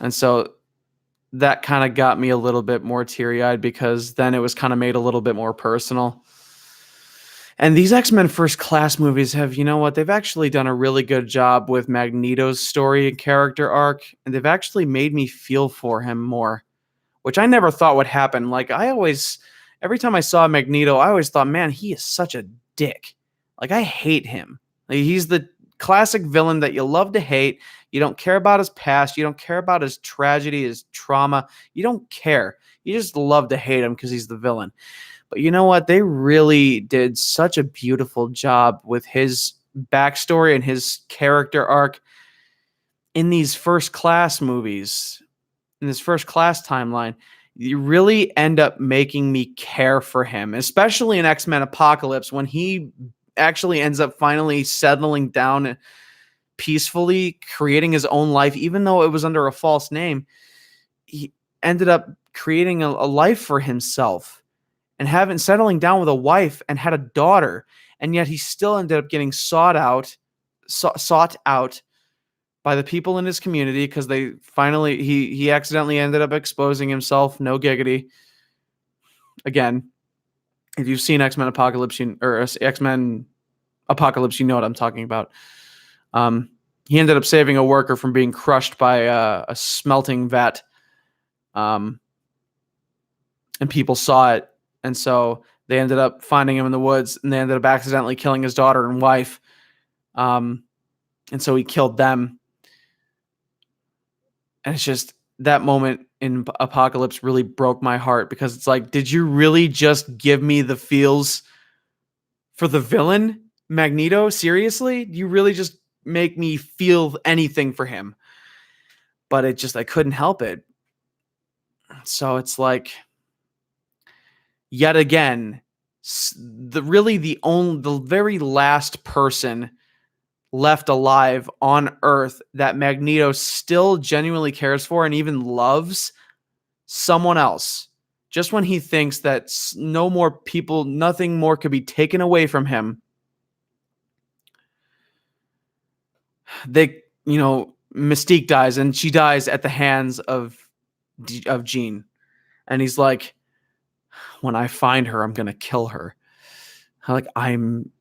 so that kind of got me a little bit more teary-eyed because then it was kind of made a little bit more personal. And these X-Men First Class movies have, they've actually done a really good job with Magneto's story and character arc, and they've actually made me feel for him more, which I never thought would happen. Like, every time I saw Magneto, I always thought, man, he is such a dick. Like, I hate him. Like, he's the classic villain that you love to hate. You don't care about his past. You don't care about his tragedy, his trauma. You don't care. You just love to hate him because he's the villain. But you know what? They really did such a beautiful job with his backstory and his character arc in these First Class movies, in this First Class timeline. You really end up making me care for him, especially in X-Men Apocalypse when he actually ends up finally settling down peacefully, creating his own life, even though it was under a false name. He ended up creating a life for himself and settling down with a wife and had a daughter, and yet he still ended up getting sought out by the people in his community because he accidentally ended up exposing himself. No giggity. Again, if you've seen X-Men Apocalypse or X-Men Apocalypse, you know what I'm talking about. He ended up saving a worker from being crushed by a smelting vat. And people saw it. And so they ended up finding him in the woods, and they ended up accidentally killing his daughter and wife. And so he killed them. And it's just that moment in Apocalypse really broke my heart because it's like, did you really just give me the feels for the villain, Magneto? Seriously? You really just make me feel anything for him? But I couldn't help it. So it's like, yet again, the very last person left alive on Earth that Magneto still genuinely cares for and even loves, someone else. Just when he thinks that nothing more could be taken away from him, Mystique dies, and she dies at the hands of Jean. And he's like, when I find her, I'm gonna kill her. I'm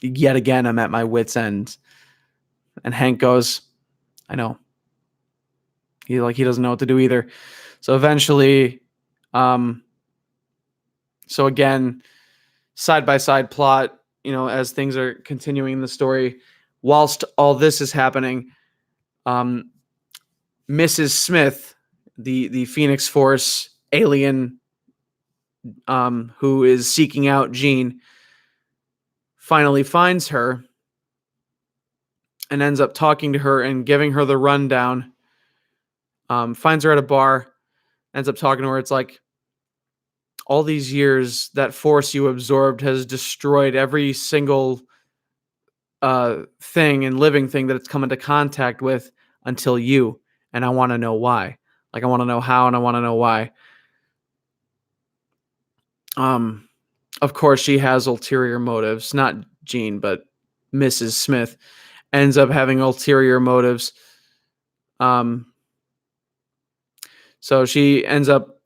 at my wit's end. And Hank goes, I know. He doesn't know what to do either. So eventually, so again, side by side plot, as things are continuing in the story, whilst all this is happening, Mrs. Smith, the Phoenix Force alien, who is seeking out Jean, finally finds her and ends up talking to her and giving her the rundown. Finds her at a bar, ends up talking to her. It's like, all these years, that force you absorbed has destroyed every single thing and living thing that it's come into contact with until you. And I want to know why. I want to know how, and I want to know why. Of course, she has ulterior motives. Not Jean, but Mrs. Smith ends up having ulterior motives. So she ends up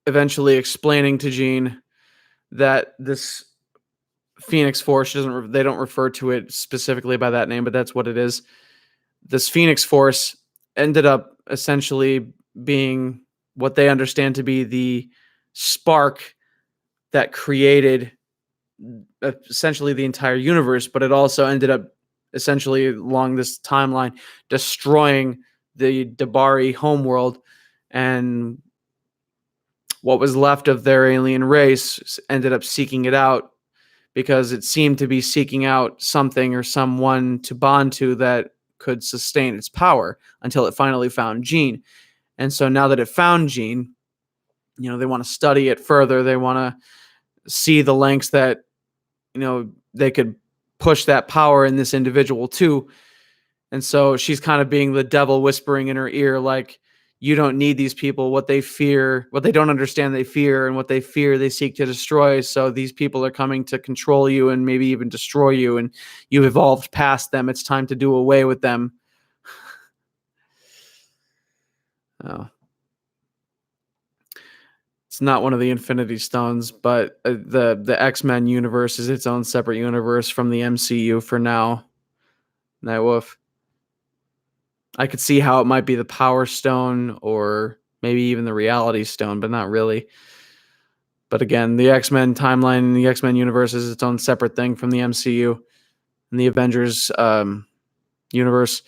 eventually explaining to Jean that this Phoenix Force, they don't refer to it specifically by that name, but that's what it is. This Phoenix Force ended up essentially being what they understand to be the spark that created essentially the entire universe, but it also ended up essentially along this timeline destroying the Dabari homeworld, and what was left of their alien race ended up seeking it out because it seemed to be seeking out something or someone to bond to that could sustain its power until it finally found Jean. And so now that it found Jean, they want to study it further. They want to see the lengths that, they could push that power in this individual too. And so she's kind of being the devil whispering in her ear, like, you don't need these people. What they fear, what they don't understand, they fear, and what they fear, they seek to destroy. So these people are coming to control you and maybe even destroy you. And you've evolved past them. It's time to do away with them. Oh. It's not one of the Infinity Stones, but the X-Men universe is its own separate universe from the MCU for now. Nightwolf. I could see how it might be the Power Stone or maybe even the Reality Stone, but not really. But again, the X-Men timeline, the X-Men universe is its own separate thing from the MCU and the Avengers universe.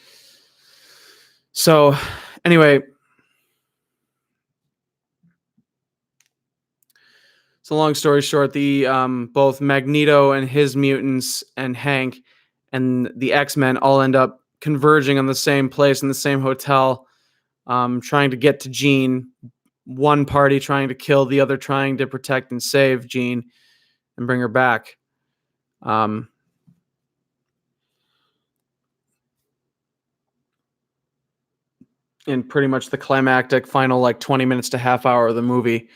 So, anyway, so long story short, the both Magneto and his mutants and Hank and the X-Men all end up converging on the same place in the same hotel, trying to get to Jean. One party trying to kill, the other trying to protect and save Jean and bring her back. In pretty much the climactic final 20 minutes to half hour of the movie.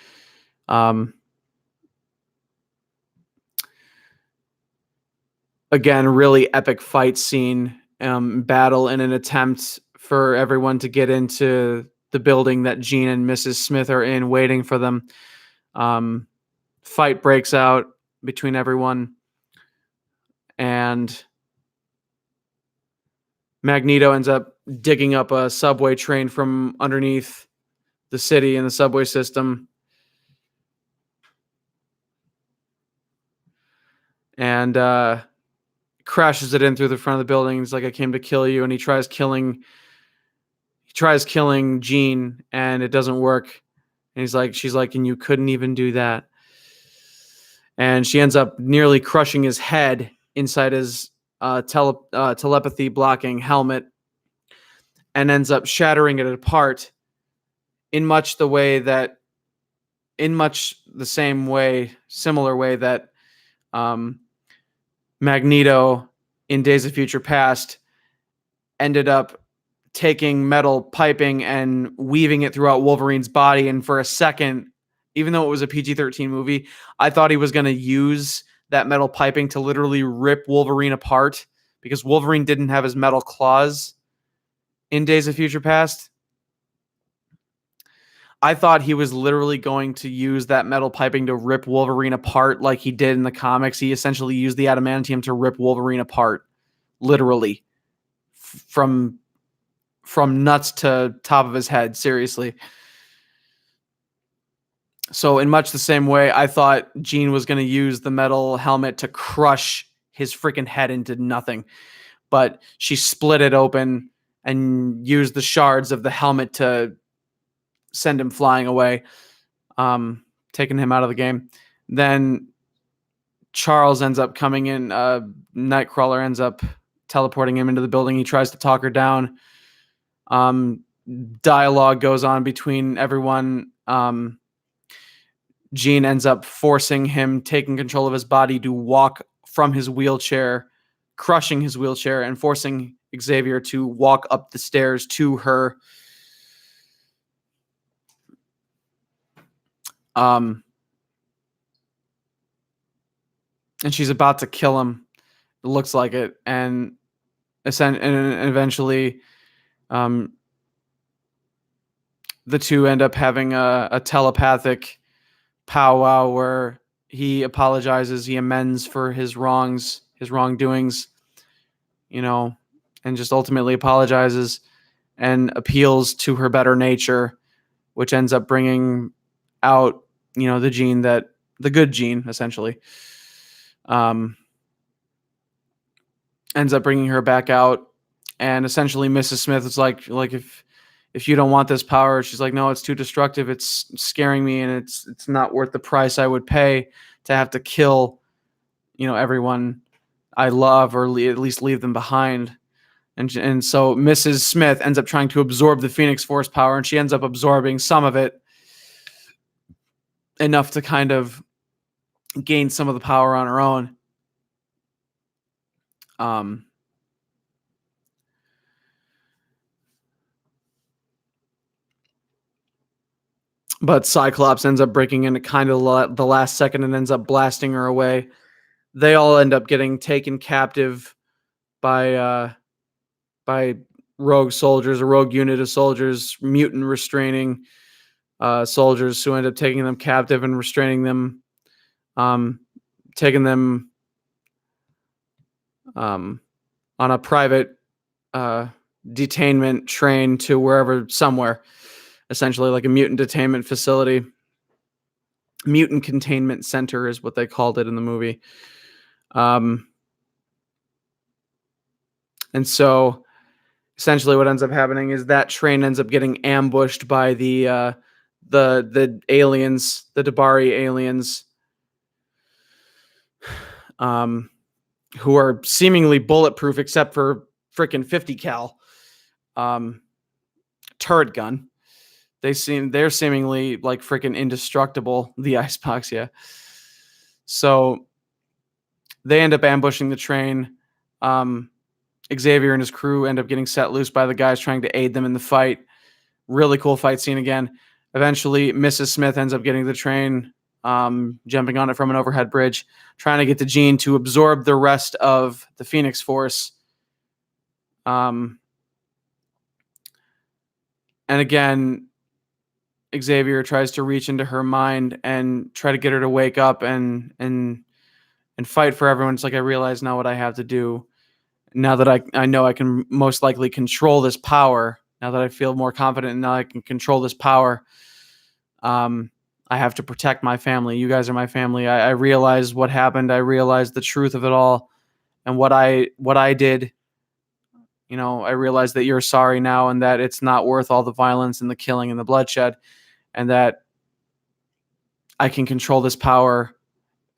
Again, really epic fight scene. Battle in an attempt for everyone to get into the building that Jean and Mrs. Smith are in, waiting for them. Fight breaks out between everyone, and Magneto ends up digging up a subway train from underneath the city and the subway system, and crashes it in through the front of the building. He's like, I came to kill you. And he tries killing Jean, and it doesn't work. And she's like, and you couldn't even do that. And she ends up nearly crushing his head inside his telepathy blocking helmet, and ends up shattering it apart in much the way that in much the same way, similar way that Magneto in Days of Future Past ended up taking metal piping and weaving it throughout Wolverine's body. And for a second, even though it was a PG-13 movie, I thought he was going to use that metal piping to literally rip Wolverine apart, because Wolverine didn't have his metal claws in Days of Future Past. I thought he was literally going to use that metal piping to rip Wolverine apart like he did in the comics. He essentially used the adamantium to rip Wolverine apart, literally, from nuts to top of his head, seriously. So in much the same way, I thought Jean was going to use the metal helmet to crush his freaking head into nothing. But she split it open and used the shards of the helmet to send him flying away, taking him out of the game. Then Charles ends up coming in. Nightcrawler ends up teleporting him into the building. He tries to talk her down. Dialogue goes on between everyone. Jean ends up forcing him, taking control of his body to walk from his wheelchair, crushing his wheelchair, and forcing Xavier to walk up the stairs to her. And she's about to kill him. It looks like it. And eventually, the two end up having a telepathic powwow where he apologizes, he amends for his wrongs, his wrongdoings, and just ultimately apologizes and appeals to her better nature, which ends up bringing out, the good Jean, essentially. Ends up bringing her back out, and essentially Mrs. Smith is like if you don't want this power, she's like, no, it's too destructive. It's scaring me, and it's not worth the price I would pay to have to kill, everyone I love, or at least leave them behind. And so Mrs. Smith ends up trying to absorb the Phoenix Force power, and she ends up absorbing some of it, enough to kind of gain some of the power on her own. But Cyclops ends up breaking in at kind of the last second and ends up blasting her away. They all end up getting taken captive by rogue soldiers, a rogue unit of soldiers, mutant restraining soldiers, who end up taking them captive and restraining them, taking them on a private detainment train to somewhere, essentially like a mutant detainment facility. Mutant containment center is what they called it in the movie. And so essentially what ends up happening is that train ends up getting ambushed by the aliens, the Dabari aliens, who are seemingly bulletproof except for freaking 50 cal turret gun. They're seemingly like freaking indestructible, the Icebox, yeah. So they end up ambushing the train. Xavier and his crew end up getting set loose by the guys trying to aid them in the fight. Really cool fight scene again. Eventually, Mrs. Smith ends up getting the train, jumping on it from an overhead bridge, trying to get to Jean to absorb the rest of the Phoenix Force. And again, Xavier tries to reach into her mind and try to get her to wake up and fight for everyone. It's like, I realize now what I have to do. Now that I know I can most likely control this power, now that I feel more confident and now I can control this power, I have to protect my family. You guys are my family. I realize what happened. I realize the truth of it all and what I did. I realize that you're sorry now and that it's not worth all the violence and the killing and the bloodshed, and that I can control this power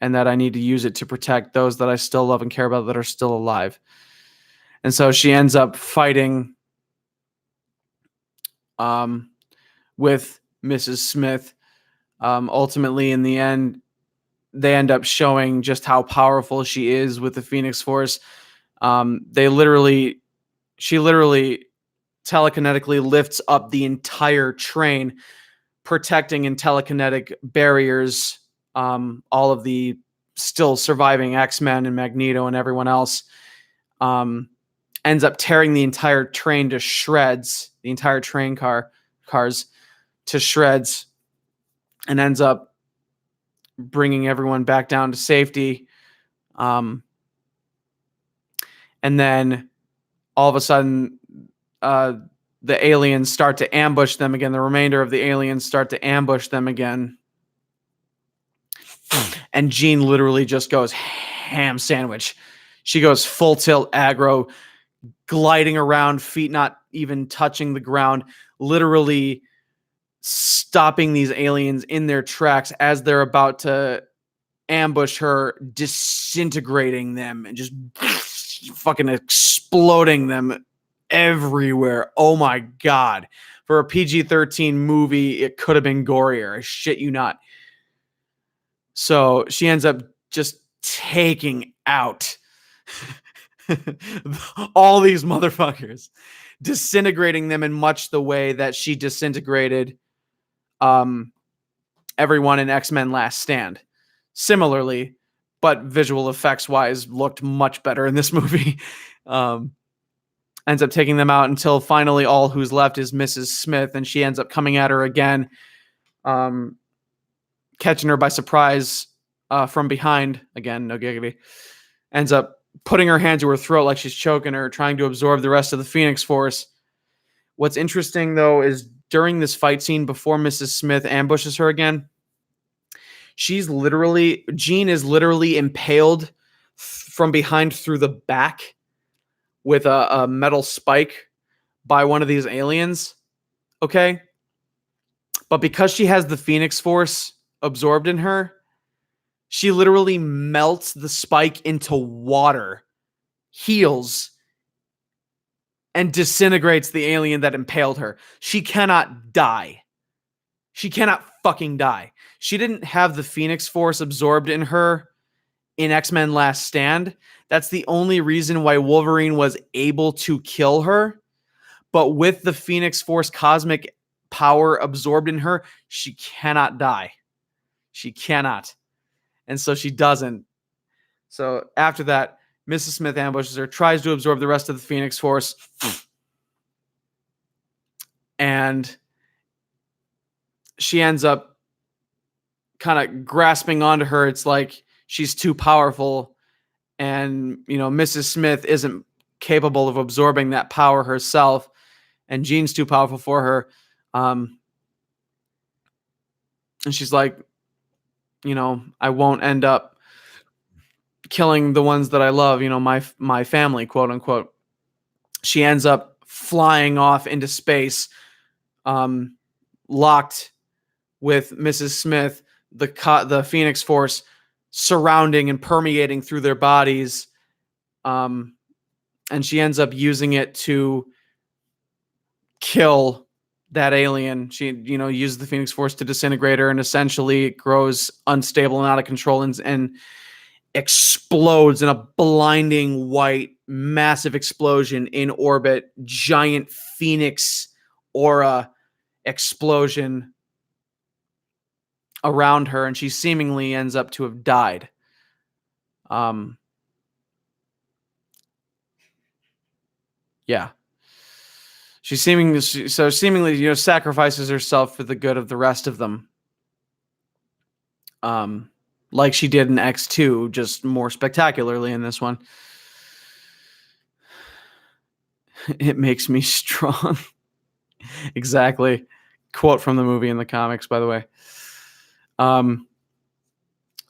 and that I need to use it to protect those that I still love and care about that are still alive. And so she ends up fighting with Mrs. Smith, Ultimately, in the end, they end up showing just how powerful she is with the Phoenix Force. She literally telekinetically lifts up the entire train, protecting in telekinetic barriers all of the still surviving X-Men and Magneto and everyone else. Ends up tearing the entire train to shreds, the entire train cars to shreds, and ends up bringing everyone back down to safety. And then all of a sudden, the aliens start to ambush them again. The remainder of the aliens start to ambush them again. And Jean literally just goes ham sandwich. She goes full tilt aggro, gliding around, feet not even touching the ground, literally stopping these aliens in their tracks as they're about to ambush her, disintegrating them and just fucking exploding them everywhere. Oh my God. For a PG-13 movie, it could have been gorier. I shit you not. So she ends up just taking out all these motherfuckers, disintegrating them in much the way that she disintegrated everyone in X-Men Last Stand. Similarly, but visual effects wise, looked much better in this movie. Ends up taking them out until finally all who's left is Mrs. Smith, and she ends up coming at her again, catching her by surprise from behind. Again, no giggity. Ends up putting her hand to her throat like she's choking her, trying to absorb the rest of the Phoenix Force. What's interesting, though, is during this fight scene before Mrs. Smith ambushes her again, Jean is literally impaled from behind through the back with a metal spike by one of these aliens. Okay? But because she has the Phoenix Force absorbed in her, she literally melts the spike into water, heals, and disintegrates the alien that impaled her. She cannot die. She cannot fucking die. She didn't have the Phoenix Force absorbed in her in X-Men Last Stand. That's the only reason why Wolverine was able to kill her. But with the Phoenix Force cosmic power absorbed in her, she cannot die. She cannot. And so she doesn't. So after that, Mrs. Smith ambushes her, tries to absorb the rest of the Phoenix Force. And she ends up kind of grasping onto her. It's like she's too powerful. And, Mrs. Smith isn't capable of absorbing that power herself. And Jean's too powerful for her. And she's like, I won't end up killing the ones that I love, my family, quote unquote. She ends up flying off into space, locked with Mrs. Smith, the Phoenix Force surrounding and permeating through their bodies. And she ends up using it to kill that alien. She, uses the Phoenix Force to disintegrate her, and essentially it grows unstable and out of control and explodes in a blinding white, massive explosion in orbit, giant Phoenix aura explosion around her, and she seemingly ends up to have died. Yeah. She seemingly sacrifices herself for the good of the rest of them. Like she did in X2, just more spectacularly in this one. It makes me strong. Exactly. Quote from the movie in the comics, by the way.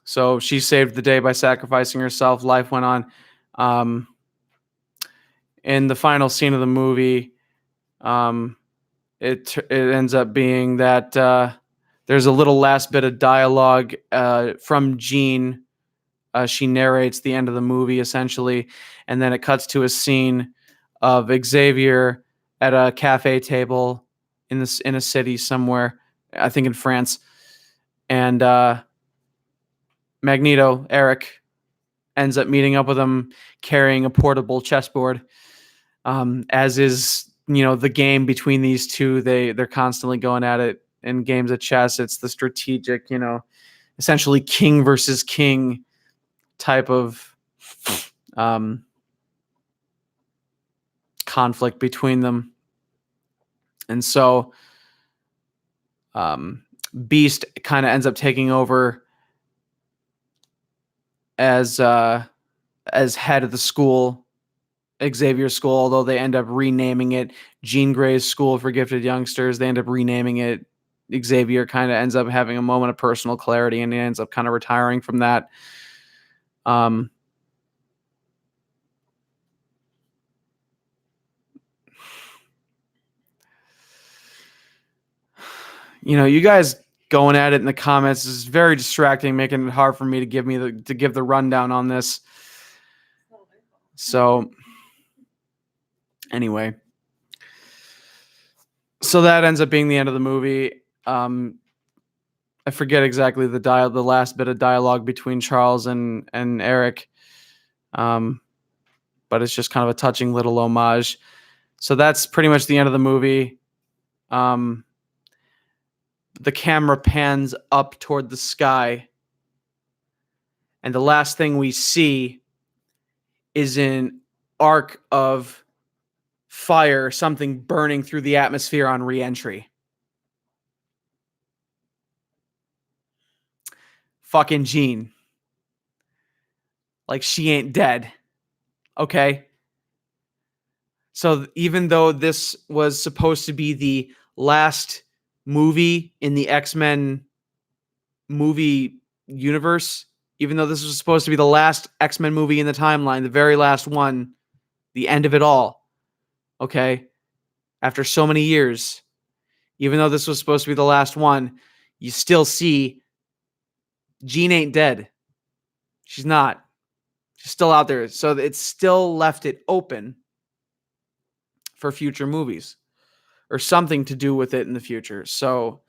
So she saved the day by sacrificing herself. Life went on. In the final scene of the movie, it ends up being that there's a little last bit of dialogue from Jean. She narrates the end of the movie, essentially, and then it cuts to a scene of Xavier at a cafe table in a city somewhere, I think in France, And Magneto, Eric, ends up meeting up with him carrying a portable chessboard. As is, the game between these two, they're constantly going at it in games of chess. It's the strategic, essentially king versus king type of conflict between them. And so Beast kind of ends up taking over as head of the school, Xavier's school, although they end up renaming it Jean Grey's School for Gifted Youngsters. They end up renaming it. Xavier kind of ends up having a moment of personal clarity, and he ends up kind of retiring from that. You guys going at it in the comments is very distracting, making it hard for me to give the rundown on this. So anyway, so that ends up being the end of the movie. I forget exactly the last bit of dialogue between Charles and Eric, but it's just kind of a touching little homage. So that's pretty much the end of the movie. The camera pans up toward the sky, and the last thing we see is an arc of fire, something burning through the atmosphere on re-entry. Fucking Jean. Like, she ain't dead. Okay? So even though this was supposed to be the last movie in the X-Men movie universe, even though this was supposed to be the last X-Men movie in the timeline, the very last one, the end of it all, okay? After so many years, even though this was supposed to be the last one, you still see Jean ain't dead. She's not. She's still out there. So it's still left it open for future movies or something to do with it in the future. So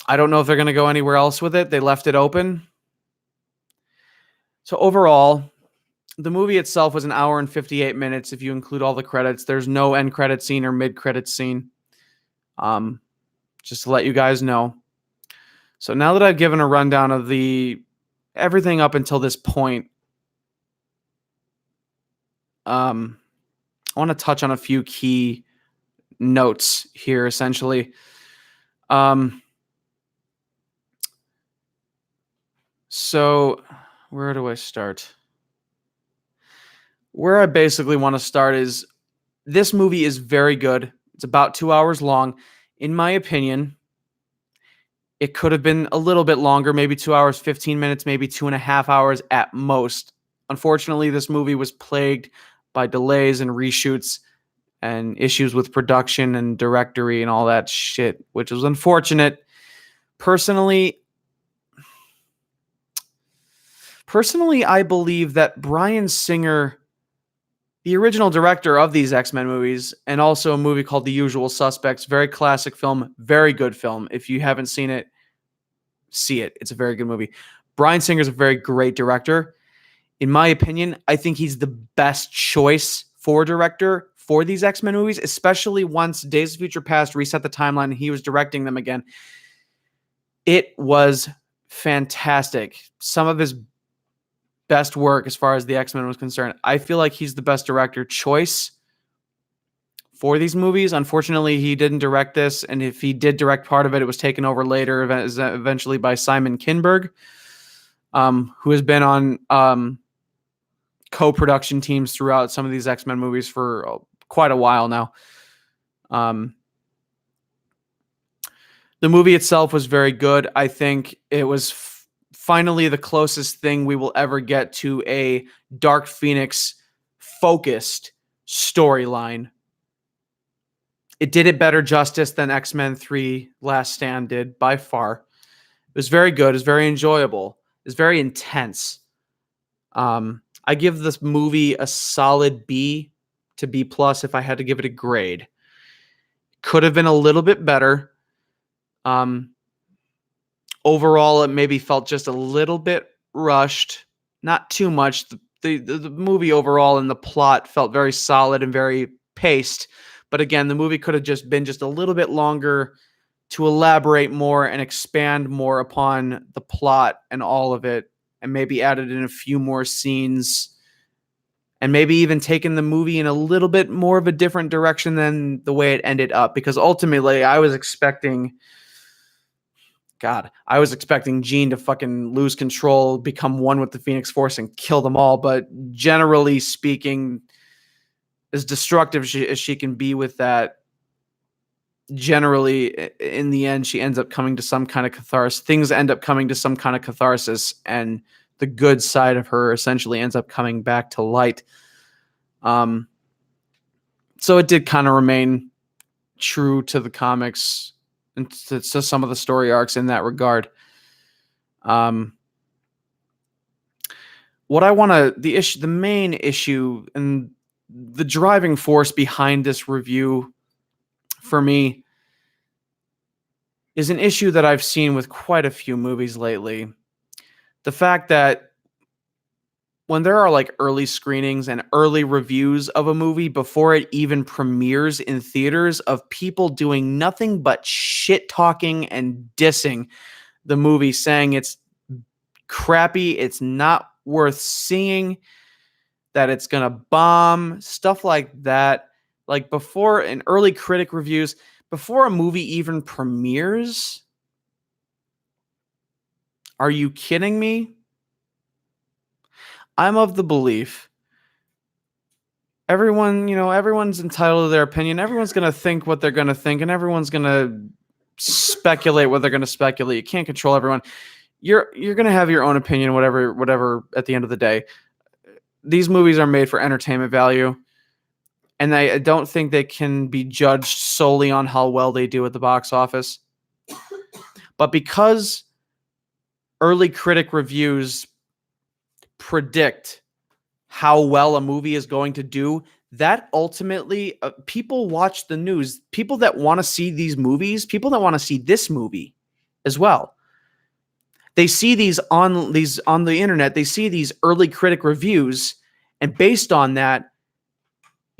I don't know if they're going to go anywhere else with it. They left it open. So overall, the movie itself was an hour and 58 minutes if you include all the credits. There's no end credit scene or mid credit scene. Just to let you guys know. So now that I've given a rundown of everything up until this point, I want to touch on a few key notes here, essentially. So where do I start? Where I basically want to start is this movie is very good. It's about 2 hours long. In my opinion, it could have been a little bit longer, maybe 2 hours, 15 minutes, maybe 2.5 hours at most. Unfortunately, this movie was plagued by delays and reshoots and issues with production and directory and all that shit, which was unfortunate. Personally, I believe that Bryan Singer, the original director of these X-Men movies, and also a movie called The Usual Suspects, very classic film, very good film. If you haven't seen it, see it. It's a very good movie. Bryan Singer is a very great director. In my opinion, I think he's the best choice for director for these X-Men movies, especially once Days of Future Past reset the timeline and he was directing them again. It was fantastic. Some of his best work as far as the X-Men was concerned. I feel like he's the best director choice for these movies. Unfortunately, he didn't direct this, and if he did direct part of it, it was taken over later eventually by Simon Kinberg, who has been on co-production teams throughout some of these X-Men movies for quite a while now. The movie itself was very good. I think it was finally the closest thing we will ever get to a Dark Phoenix focused storyline. It did it better justice than X-Men 3 Last Stand did by far. It was very good. It was very enjoyable. It was very intense. I give this movie a solid B to B plus if I had to give it a grade. Could have been a little bit better. Overall, it maybe felt just a little bit rushed, not too much. The movie overall and the plot felt very solid and very paced. But again, the movie could have just been just a little bit longer to elaborate more and expand more upon the plot and all of it, and maybe added in a few more scenes, and maybe even taken the movie in a little bit more of a different direction than the way it ended up. Because ultimately, I was expecting Jean to fucking lose control, become one with the Phoenix Force, and kill them all. But generally speaking, as destructive as she can be with that, generally, in the end, she ends up coming to some kind of catharsis. Things end up coming to some kind of catharsis, and the good side of her essentially ends up coming back to light. So it did kind of remain true to the comics and to some of the story arcs in that regard. The main issue and the driving force behind this review for me is an issue that I've seen with quite a few movies lately. The fact that when there are like early screenings and early reviews of a movie before it even premieres in theaters, of people doing nothing but shit talking and dissing the movie, saying it's crappy, it's not worth seeing, that it's gonna bomb, stuff like that. Like before, in early critic reviews, before a movie even premieres. Are you kidding me? I'm of the belief everyone's entitled to their opinion. Everyone's going to think what they're going to think, and everyone's going to speculate what they're going to speculate. You can't control everyone. You're going to have your own opinion, whatever at the end of the day. These movies are made for entertainment value, and I don't think they can be judged solely on how well they do at the box office. But because early critic reviews predict how well a movie is going to do, that ultimately people watch the news. People that want to see these movies, people that want to see this movie as well, they see these on the internet. They see these early critic reviews, and based on that,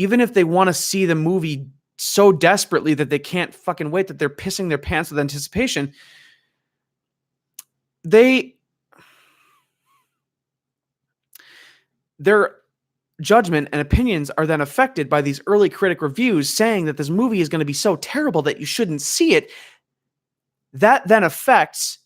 even if they want to see the movie so desperately that they can't fucking wait, that they're pissing their pants with anticipation, their judgment and opinions are then affected by these early critic reviews saying that this movie is going to be so terrible that you shouldn't see it. That then affects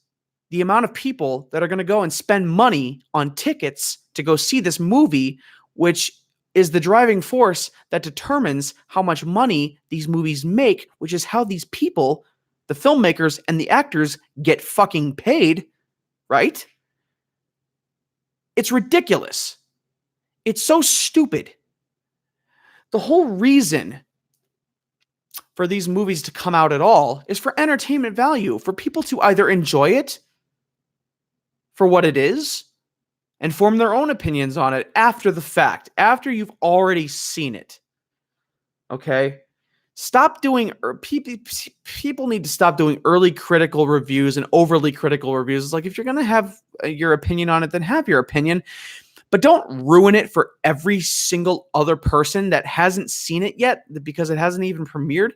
the amount of people that are going to go and spend money on tickets to go see this movie, which is the driving force that determines how much money these movies make, which is how these people, the filmmakers and the actors, get fucking paid, right? It's ridiculous. It's so stupid. The whole reason for these movies to come out at all is for entertainment value, for people to either enjoy it for what it is and form their own opinions on it after the fact, after you've already seen it. Okay? People need to stop doing early critical reviews and overly critical reviews. It's like, if you're going to have your opinion on it, then have your opinion. But don't ruin it for every single other person that hasn't seen it yet because it hasn't even premiered.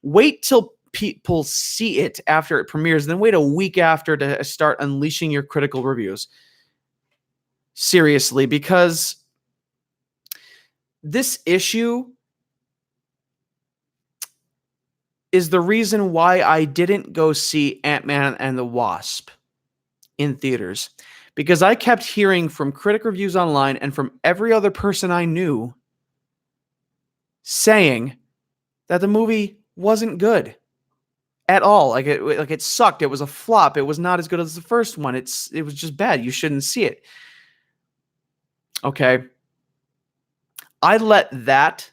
Wait till people see it after it premieres, then wait a week after to start unleashing your critical reviews. Seriously, because this issue is the reason why I didn't go see Ant-Man and the Wasp in theaters. Because I kept hearing from critic reviews online and from every other person I knew saying that the movie wasn't good at all. Like it sucked. It was a flop. It was not as good as the first one. It was just bad. You shouldn't see it. Okay. I let that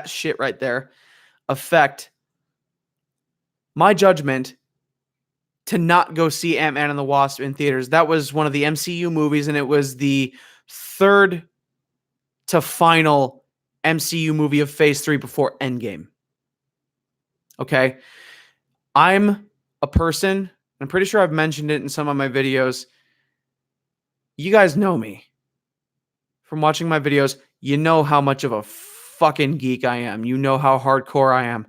shit right there affect my judgment to not go see Ant-Man and the Wasp in theaters. That was one of the MCU movies, and it was the third to final MCU movie of Phase 3 before Endgame. Okay? I'm a person, I'm pretty sure I've mentioned it in some of my videos. You guys know me from watching my videos. You know how much of a fucking geek I am. You know how hardcore I am.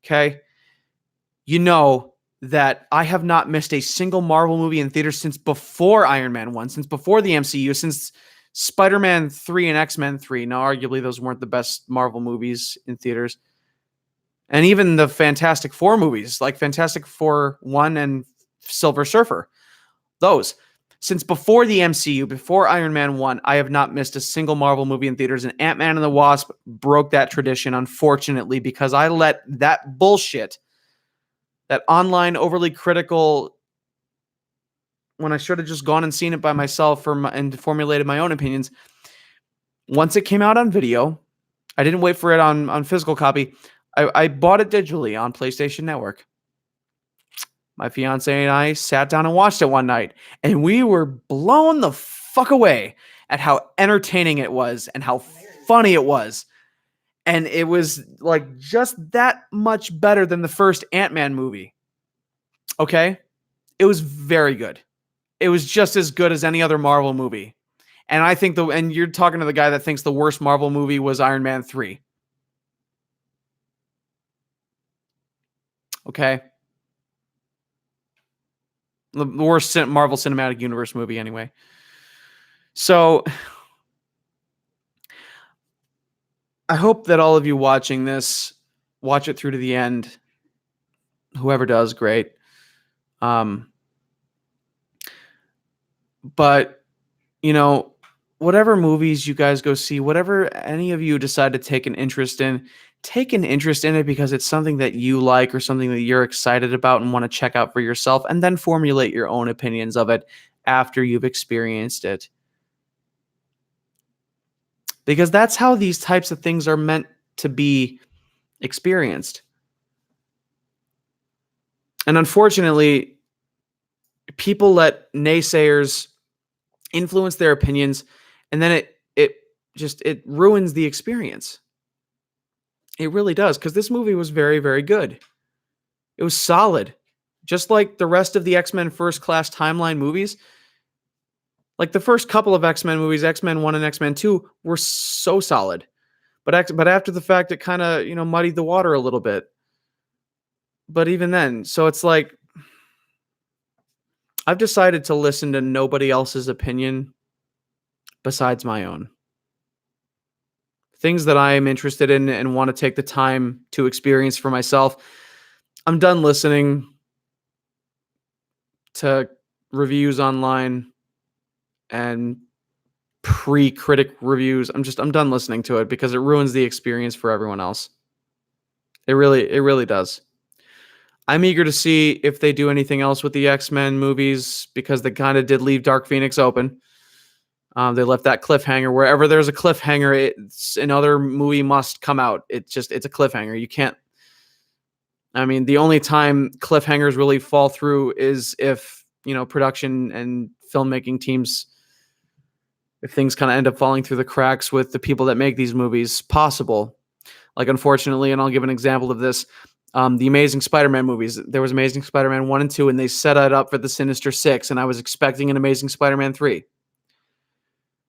Okay? You know that I have not missed a single Marvel movie in theaters since before Iron Man 1, since before the MCU, since Spider-Man 3 and X-Men 3. Now, arguably, those weren't the best Marvel movies in theaters. And even the Fantastic Four movies, like Fantastic Four 1 and Silver Surfer, those. Since before the MCU, before Iron Man 1, I have not missed a single Marvel movie in theaters, and Ant-Man and the Wasp broke that tradition, unfortunately, because I let that bullshit, that online overly critical, when I should have just gone and seen it by myself and formulated my own opinions. Once it came out on video, I didn't wait for it on physical copy. I bought it digitally on PlayStation Network. My fiance and I sat down and watched it one night, and we were blown the fuck away at how entertaining it was and how funny it was. And it was like just that much better than the first Ant-Man movie. Okay? It was very good. It was just as good as any other Marvel movie. And I think and you're talking to the guy that thinks the worst Marvel movie was Iron Man 3. Okay? The worst Marvel Cinematic Universe movie anyway. So I hope that all of you watching this watch it through to the end. Whoever does, great. But, you know, whatever movies you guys go see, whatever any of you decide to take an interest in it because it's something that you like or something that you're excited about and want to check out for yourself, and then formulate your own opinions of it after you've experienced it. Because that's how these types of things are meant to be experienced. And unfortunately, people let naysayers influence their opinions, and then it ruins the experience. It really does, because this movie was very, very good. It was solid. Just like the rest of the X-Men First Class Timeline movies. Like the first couple of X-Men movies, X-Men 1 and X-Men 2, were so solid. But after the fact, it kind of, muddied the water a little bit. But even then, so it's like, I've decided to listen to nobody else's opinion besides my own. Things that I am interested in and want to take the time to experience for myself. I'm done listening to reviews online and pre-critic reviews. I'm done listening to it because it ruins the experience for everyone else. It really does. I'm eager to see if they do anything else with the X-Men movies, because they kind of did leave Dark Phoenix open. They left that cliffhanger. Wherever there's a cliffhanger, another movie must come out. It's a cliffhanger. You can't. I mean, the only time cliffhangers really fall through is if, production and filmmaking teams, if things kind of end up falling through the cracks with the people that make these movies possible. Like, unfortunately, and I'll give an example of this, the Amazing Spider-Man movies. There was Amazing Spider-Man 1 and 2, and they set it up for the Sinister Six, and I was expecting an Amazing Spider-Man 3.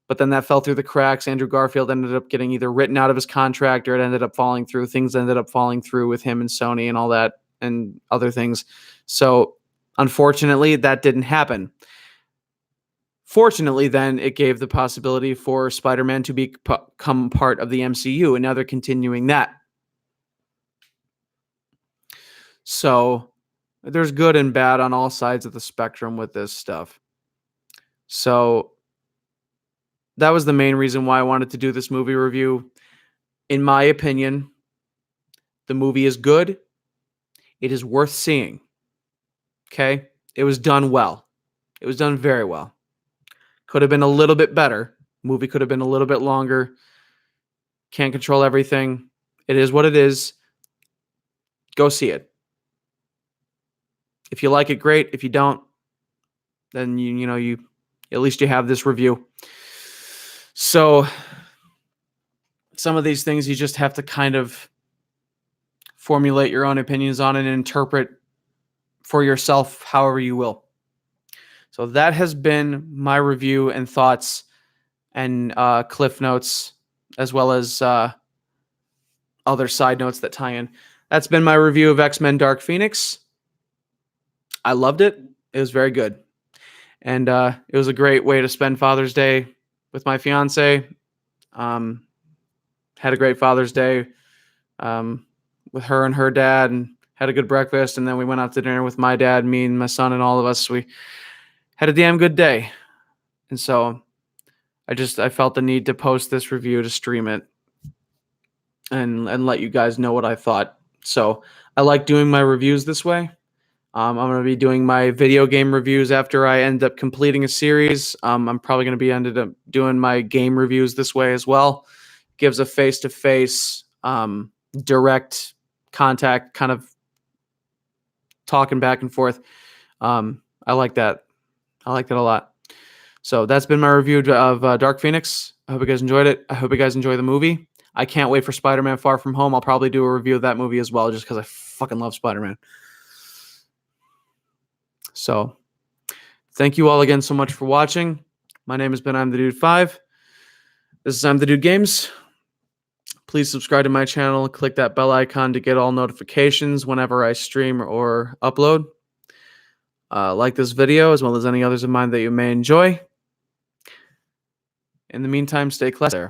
But then that fell through the cracks. Andrew Garfield ended up getting either written out of his contract, or it ended up falling through. Things ended up falling through with him and Sony and all that and other things. So, unfortunately, that didn't happen. Fortunately, then, it gave the possibility for Spider-Man to become part of the MCU, and now they're continuing that. So, there's good and bad on all sides of the spectrum with this stuff. So, that was the main reason why I wanted to do this movie review. In my opinion, the movie is good. It is worth seeing. Okay? It was done well. It was done very well. Could have been a little bit better. Movie could have been a little bit longer. Can't control everything. It is what it is. Go see it. If you like it, great. If you don't, then you at least you have this review. So some of these things you just have to kind of formulate your own opinions on and interpret for yourself however you will. So that has been my review and thoughts and cliff notes, as well as other side notes that tie in. That's been my review of X-Men Dark Phoenix. I loved it. It was very good. And it was a great way to spend Father's Day with my fiance. Had a great Father's Day with her and her dad, and had a good breakfast. And then we went out to dinner with my dad, me and my son, and all of us. We had a damn good day. And so I felt the need to post this review, to stream it, and let you guys know what I thought. So I like doing my reviews this way. I'm going to be doing my video game reviews after I end up completing a series. I'm probably going to be ended up doing my game reviews this way as well. Gives a face-to-face, direct contact, kind of talking back and forth. I like that. I like that a lot. So that's been my review of Dark Phoenix. I hope you guys enjoyed it. I hope you guys enjoy the movie. I can't wait for Spider-Man Far From Home. I'll probably do a review of that movie as well, just because I fucking love Spider-Man. So thank you all again so much for watching. My name has been I'm the Dude 5. This is I'm the Dude Games. Please subscribe to my channel. Click that bell icon to get all notifications whenever I stream or upload. Like this video as well as any others of mine that you may enjoy. In the meantime, stay classy.